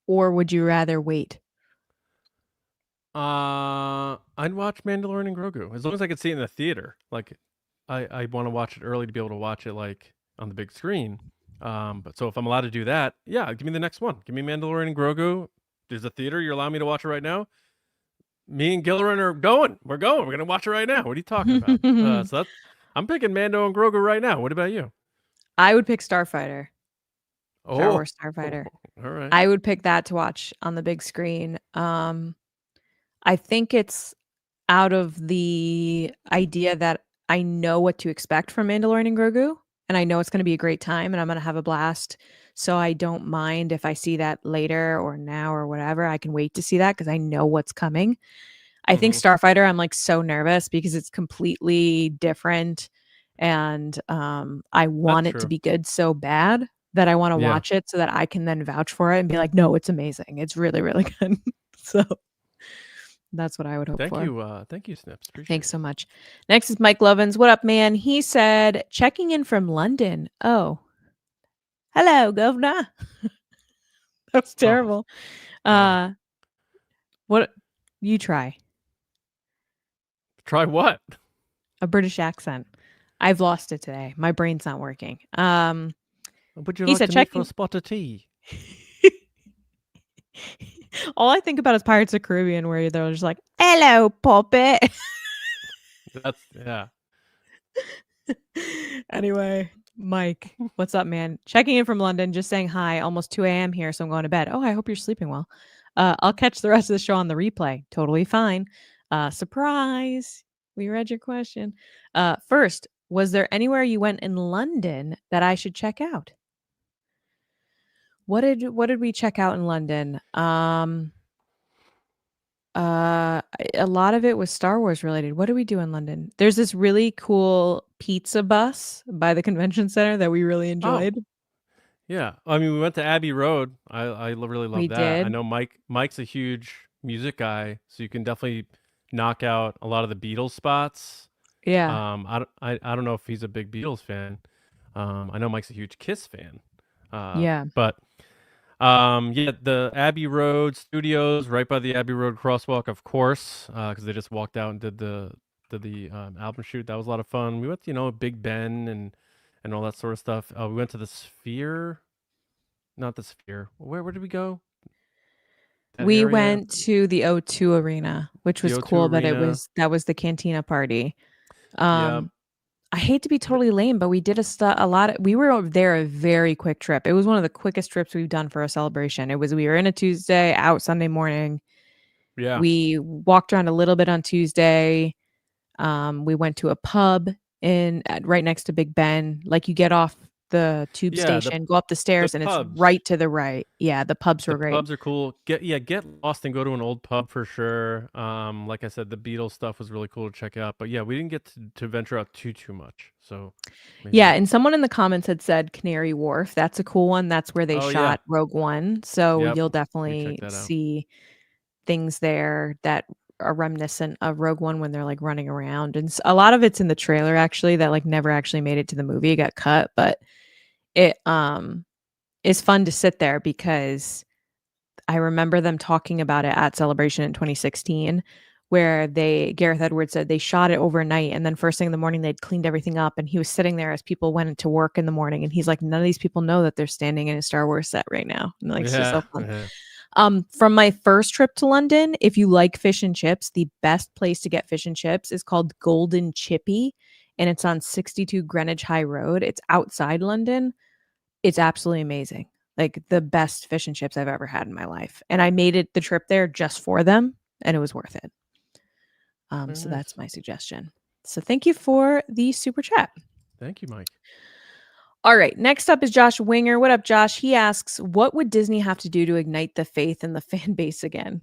or would you rather wait? I'd watch Mandalorian and Grogu as long as I could see it in the theater. Like, I want to watch it early to be able to watch it like on the big screen. But so if I'm allowed to do that, yeah, give me the next one. Give me Mandalorian and Grogu. There's a theater. You're allowing me to watch it right now. Me and Gillerin are going. We're going. We're gonna watch it right now. What are you talking about? So that's I'm picking Mando and Grogu right now. What about you? I would pick Starfighter. Star Oh, Wars Starfighter. all right. I would pick that to watch on the big screen. I think it's out of the idea that I know what to expect from Mandalorian and Grogu, and I know it's going to be a great time and I'm going to have a blast. So I don't mind if I see that later or now or whatever. I can wait to see that because I know what's coming. I think Mm-hmm. Starfighter, I'm like so nervous because it's completely different, and I That's want it to true. be good so bad that I want to Yeah. watch it so that I can then vouch for it and be like, no, it's amazing. It's really, really good. So that's what I would hope for. Thank you, Snips. Appreciate Thanks it. so much. Next is Mike Lovins. What up, man? He said, checking in from London. Oh, hello, governor. That's Oh, terrible. oh. What you try? Try what? A British accent. I've lost it today. My brain's not working. Would you He like said to meet for a checking. spot of tea? All I think about is Pirates of the Caribbean, where they're just like, "Hello, puppet." That's yeah. Anyway, Mike, what's up, man? Checking in from London, just saying hi. Almost 2 a.m. here, so I'm going to bed. Oh, I hope you're sleeping well. I'll catch the rest of the show on the replay. Totally fine. Surprise! We read your question. First, was there anywhere you went in London that I should check out? What did we check out in London? A lot of it was Star Wars related. What do we do in London? There's this really cool pizza bus by the convention center that we really Oh, enjoyed. yeah. I mean, we went to Abbey Road. Really We love that. I did. know Mike's a huge music guy, so you can definitely knock out a lot of the Beatles spots. Yeah. I don't know if he's a big Beatles fan. I know Mike's a huge Kiss fan. Yeah. But yeah, the Abbey Road Studios, right by the Abbey Road crosswalk, of course, because they just walked out and did the album shoot. That was a lot of fun. We went, Big Ben and all that sort of stuff. We went to the Sphere, not the Sphere. Where did we go? That We area, went to the O2 Arena, which the was O2 cool, but Arena. that was the cantina party. Yeah, I hate to be totally lame, but we did a lot of, we were over there a very quick trip. It was one of the quickest trips we've done for a celebration. We were in a Tuesday, out Sunday morning. yeah, We walked around a little bit on Tuesday. We went to a pub right next to Big Ben. Like you get off the tube yeah. station, go up the The stairs, and it's pubs. right to the right. Yeah, the pubs The were great. pubs are cool. Get lost and go to an old pub for sure. Like I said, the Beatles stuff was really cool to check out. But yeah, we didn't get to venture out too much. So Yeah, maybe. and someone in the comments had said Canary Wharf. That's a cool one. That's where they Oh yeah, shot Rogue One. So yep. you'll We checked definitely that out. see things there that are reminiscent of Rogue One when they're like running around, and a lot of it's in the trailer actually that like never actually made it to the movie. It got cut, but it is fun to sit there because I remember them talking about it at Celebration in 2016, where Gareth Edwards said they shot it overnight, and then first thing in the morning they'd cleaned everything up, and he was sitting there as people went into work in the morning, and he's like, none of these people know that they're standing in a Star Wars set right now, and like it's just Yeah, so fun. yeah. From my first trip to London, if you like fish and chips, the best place to get fish and chips is called Golden Chippy, and it's on 62 Greenwich High Road. It's outside London. It's absolutely amazing. Like the best fish and chips I've ever had in my life. And I made it the trip there just for them, and it was worth it. Very So nice. that's my suggestion. So thank you for the super chat. Thank you, Mike. All right. Next up is Josh Winger. What up, Josh? He asks, what would Disney have to do to ignite the faith in the fan base again?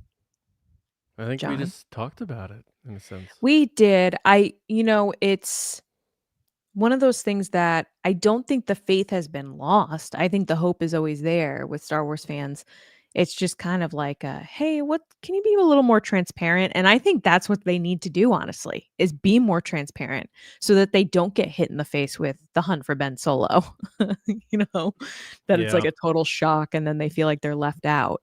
I think we John. just talked about it in a sense. We did. It's one of those things that I don't think the faith has been lost. I think the hope is always there with Star Wars fans. It's just kind of like, hey, what can you be a little more transparent? And I think that's what they need to do, honestly, is be more transparent so that they don't get hit in the face with the hunt for Ben Solo. That it's like Yeah. a total shock and then they feel like they're left out.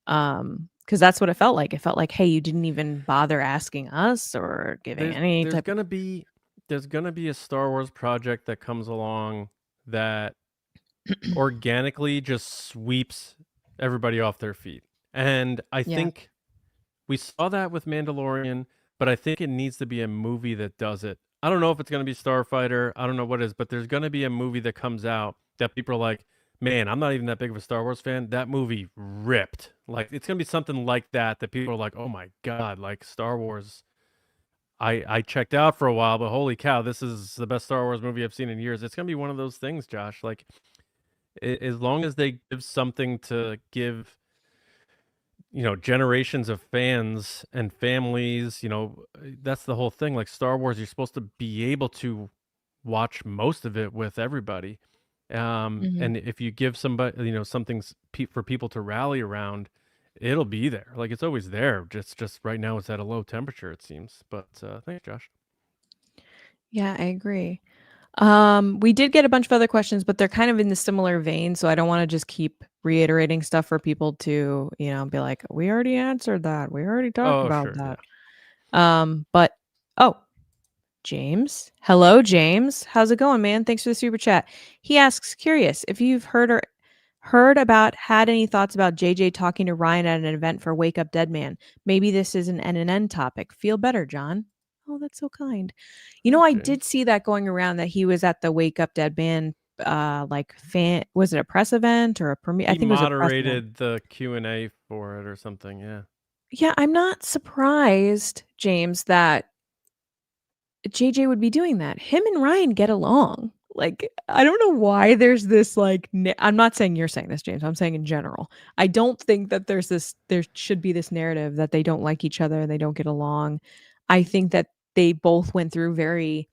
Because that's what it felt like. It felt like, hey, you didn't even bother asking us or giving any There's type of gonna be a Star Wars project that comes along that organically just sweeps everybody off their feet. And I yeah. think we saw that with Mandalorian, but I think it needs to be a movie that does it. I don't know if it's going to be Starfighter. I don't know what it is, but there's going to be a movie that comes out that people are like, man, I'm not even that big of a Star Wars fan. That movie ripped. Like, it's going to be something like that that people are like, oh my God, like Star Wars. I checked out for a while, but holy cow, this is the best Star Wars movie I've seen in years. It's going to be one of those things, Josh. Like, as long as they give something to give generations of fans and families, that's the whole thing. Like Star Wars, you're supposed to be able to watch most of it with everybody. Mhm. And if you give somebody, for people to rally around, it'll be there. Like it's always there. Just right now it's at a low temperature, it seems. But thanks, Josh. Yeah, I agree. We did get a bunch of other questions, but they're kind of in the similar vein, so I don't wanna just keep reiterating stuff for people to, be like, "We already answered that. We already talked Oh, about sure, that." yeah. But oh, James. Hello, James. How's it going, man? Thanks for the super chat. He asks, curious if you've had any thoughts about JJ talking to Ryan at an event for Wake Up Dead Man. Maybe this is an N topic. Feel better, John. Oh, that's so kind. Thanks, I did James. see that going around that he was at the Wake Up Dead Man like fan was it a press event or a premiere? I He think it was a press event. moderated the Q&A for it or something. Yeah. Yeah, I'm not surprised, James, that JJ would be doing that. Him and Ryan get along. Like, I don't know why there's this like I'm not saying you're saying this, James. I'm saying in general. I don't think that there should be this narrative that they don't like each other and they don't get along. I think that they both went through very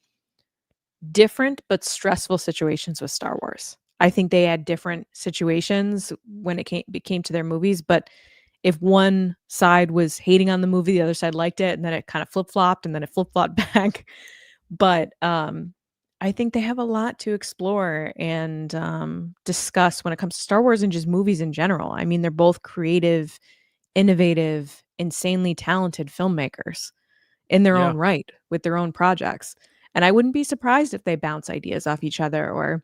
different but stressful situations with Star Wars. I think they had different situations when it came to their movies, but if one side was hating on the movie, the other side liked it, and then it kind of flip-flopped and then it flip-flopped back. But I think they have a lot to explore and discuss when it comes to Star Wars and just movies in general. I mean, they're both creative, innovative, insanely talented filmmakers in their Yeah. own right with their own projects. And I wouldn't be surprised if they bounce ideas off each other or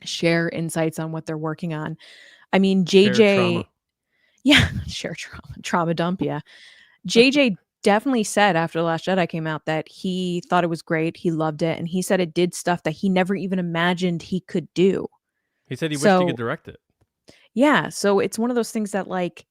share insights on what they're working on. I mean, Shared trauma. JJ, yeah, share trauma dump, yeah. JJ definitely said after The Last Jedi came out that he thought it was great, he loved it, and he said it did stuff that he never even imagined he could do. He said he wished he could So, direct it. yeah, so it's one of those things that, like,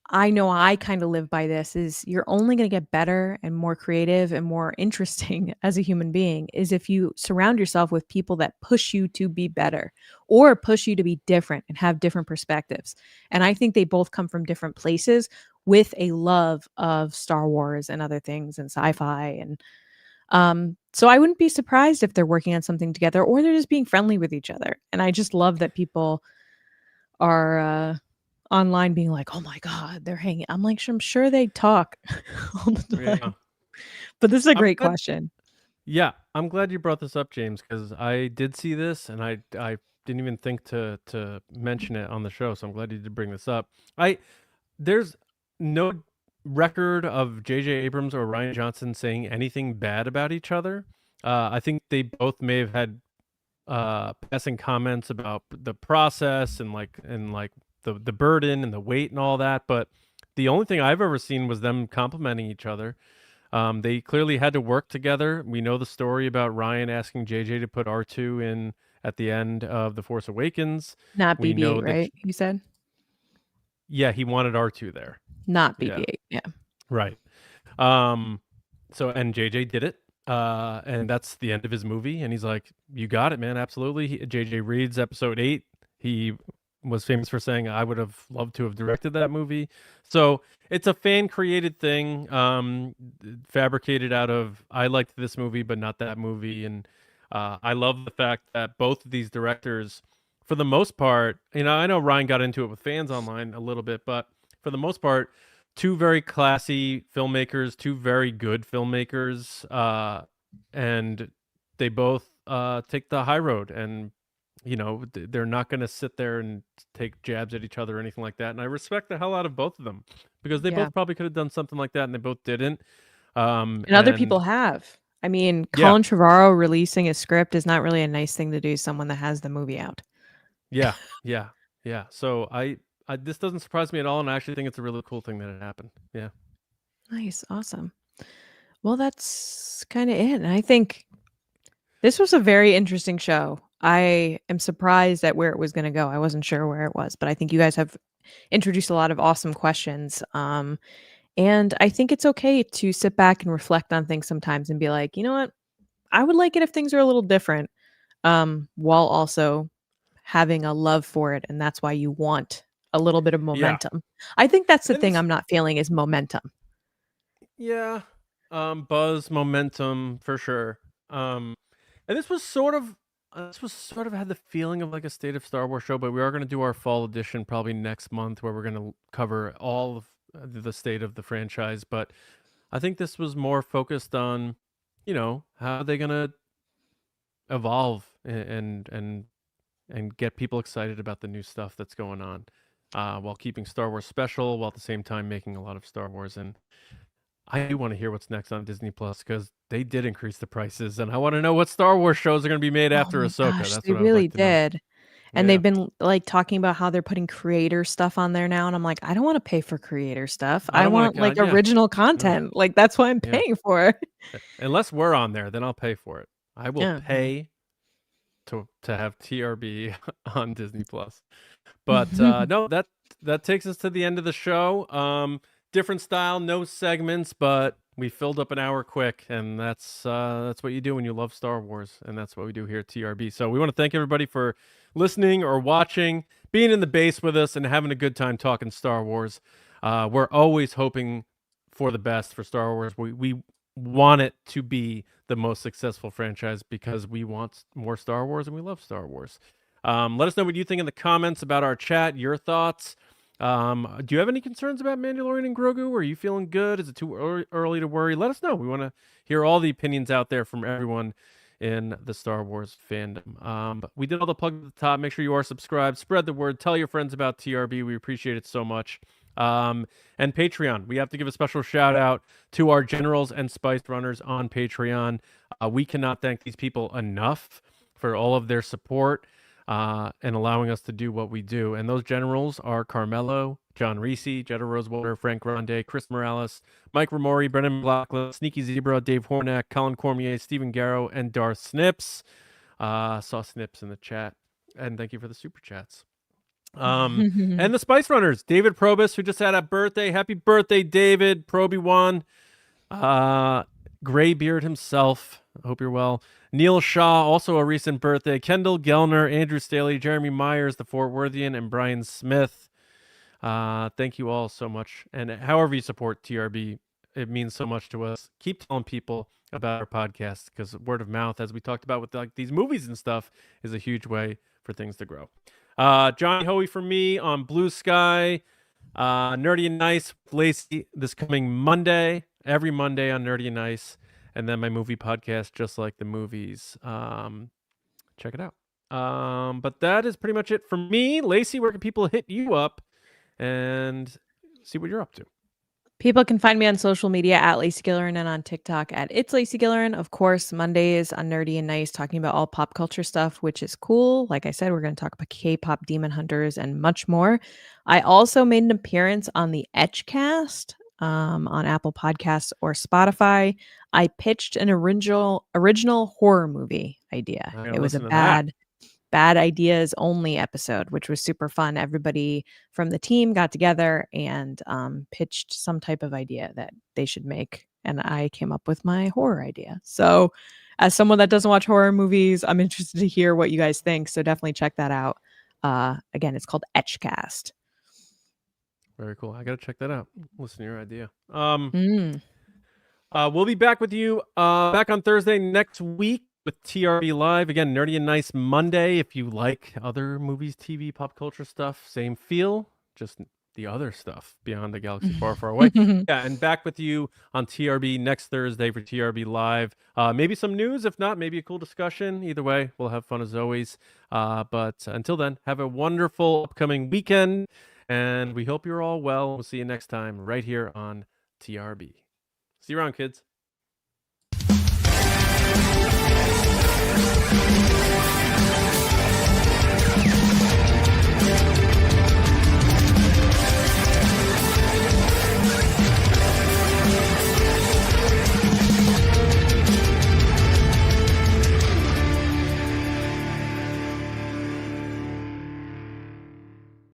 I know I kinda live by this is you're only gonna get better and more creative and more interesting as a human being is if you surround yourself with people that push you to be better or push you to be different and have different perspectives. And I think they both come from different places with a love of Star Wars and other things and sci-fi and so I wouldn't be surprised if they're working on something together or they're just being friendly with each other. And I just love that people are online being like, "Oh my god, they're hanging." I'm like, "I'm sure they talk all the Yeah. time." But this is a I'm great glad question. Yeah, I'm glad you brought this up, James, because I did see this and I didn't even think to mention it on the show, so I'm glad you did bring this up. I There's no record of J.J. Abrams or Ryan Johnson saying anything bad about each other. I think they both may have had passing comments about the process and the burden and the weight and all that, but the only thing I've ever seen was them complimenting each other. They clearly had to work together. We know the story about Ryan asking JJ to put R2 in at the end of The Force Awakens. Not We know BB-8, that, right? You said? yeah, he wanted R2 there. Not Yeah, BB-8, yeah. right. Um, and JJ did it. And that's the end of his movie. And he's like, "You got it, man. Absolutely." JJ reads episode 8. He was famous for saying, "I would have loved to have directed that movie." So it's a fan created thing, fabricated out of I liked this movie, but not that movie. And I love the fact that both of these directors, for the most part, I know Ryan got into it with fans online a little bit, but for the most part, two very classy filmmakers, two very good filmmakers, and they both take the high road. And they're not going to sit there and take jabs at each other or anything like that. And I respect the hell out of both of them because they Yeah. both probably could have done something like that, and they both didn't. And other people And have. I mean, yeah, Colin Trevorrow releasing a script is not really a nice thing to do to someone that has the movie out. yeah, yeah, yeah. So this doesn't surprise me at all, and I actually think it's a really cool thing that it happened. Yeah, Nice, awesome. Well, that's kinda it, and I think this was a very interesting show. I am surprised at where it was gonna go. I wasn't sure where it was, but I think you guys have introduced a lot of awesome questions, and I think it's okay to sit back and reflect on things sometimes and be like, "You know what? I would like it if things are a little different," while also having a love for it, and that's why you want a little bit of yeah. momentum. I think that's the And thing this I'm not feeling is momentum. Yeah. Buzz, momentum for sure. And this was sort of had the feeling of like a State of Star Wars show, but we are going to do our fall edition probably next month where we're going to cover all of the state of the franchise. But I think this was more focused on, how are they going to evolve and get people excited about the new stuff that's going on, while keeping Star Wars special, while at the same time making a lot of Star Wars. And I do want to hear what's next on Disney Plus because they did increase the prices, and I want to know what Star Wars shows are going to be made Oh after my Ahsoka. gosh, That's they what I would really like to know. did. And Yeah, they've been, like, talking about how they're putting creator stuff on there now, and I'm like, "I don't wanna pay for creator stuff. I I don't want want, to. like, Yeah, original no, content. Like, that's what I'm yeah. paying for." Unless we're on there, then I'll pay for it. I will Yeah. pay to have TRB on Disney Plus. But no, that takes us to the end of the show. Different style, no segments, but we filled up an hour quick, and that's what you do when you love Star Wars, and that's what we do here at TRB. So we want to thank everybody for listening or watching, being in the base with us, and having a good time talking Star Wars. We're always hoping for the best for Star Wars. We want it to be the most successful franchise because we want more Star Wars and we love Star Wars. Let us know what you think in the comments about our chat, your thoughts. Do you have any concerns about Mandalorian and Grogu? Are you feeling good? Is it too early to worry? Let us know. We want to hear all the opinions out there from everyone in the Star Wars fandom. But we did all the plugs at the top. Make sure you are subscribed. Spread the word. Tell your friends about TRB. We appreciate it so much. And Patreon. We have to give a special shout out to our generals and spice runners on Patreon. We cannot thank these people enough for all of their support, and allowing us to do what we do. And those generals are Carmelo, John Reese, Jetta Rosewater, Frank Grande, Chris Morales, Mike Ramori, Brendan McLaughlin, Sneaky Zebra, Dave Hornack, Colin Cormier, Stephen Garrow, and Darth Snips. Saw Snips in the chat. And thank you for the super chats. And the Spice Runners, David Probus, who just had a birthday. Happy birthday, David. Proby1. Graybeard himself. I hope you're well. Neil Shaw, also a recent birthday. Kendall Gellner, Andrew Staley, Jeremy Myers, the Fort Worthian, and Brian Smith. Thank you all so much. And however you support TRB, it means so much to us. Keep telling people about our podcast because word of mouth, as we talked about with like these movies and stuff, is a huge way for things to grow. Johnny Hoey for me on Blue Sky. Nerdy and Nice with Lacey this coming Monday, every Monday on Nerdy and Nice. And then my movie podcast, Just Like the Movies. Check it out. But that is pretty much it for me. Lacey, where can people hit you up and see what you're up to? People can find me on social media at Lacey Gillerin and on TikTok at It's Lacey Gillerin. Of course, Mondays on Nerdy and Nice, talking about all pop culture stuff, which is cool. Like I said, we're going to talk about K-pop Demon Hunters and much more. I also made an appearance on the Etchcast on Apple Podcasts or Spotify. I pitched an original horror movie idea. It was a bad ideas only episode, which was super fun. Everybody from the team got together and pitched some type of idea that they should make. And I came up with my horror idea. So as someone that doesn't watch horror movies, I'm interested to hear what you guys think. So definitely check that out. Again, it's called Etchcast. Very cool. I got to check that out. Listen to your idea. Mm. We'll be back with you back on Thursday next week with TRB Live. Again, Nerdy and Nice Monday. If you like other movies, TV, pop culture stuff, same feel, just the other stuff beyond the galaxy far, far away. Yeah, and back with you on TRB next Thursday for TRB Live. Maybe some news. If not, maybe a cool discussion. Either way, we'll have fun as always. But until then, have a wonderful upcoming weekend. And we hope you're all well. We'll see you next time right here on TRB. See you around, kids.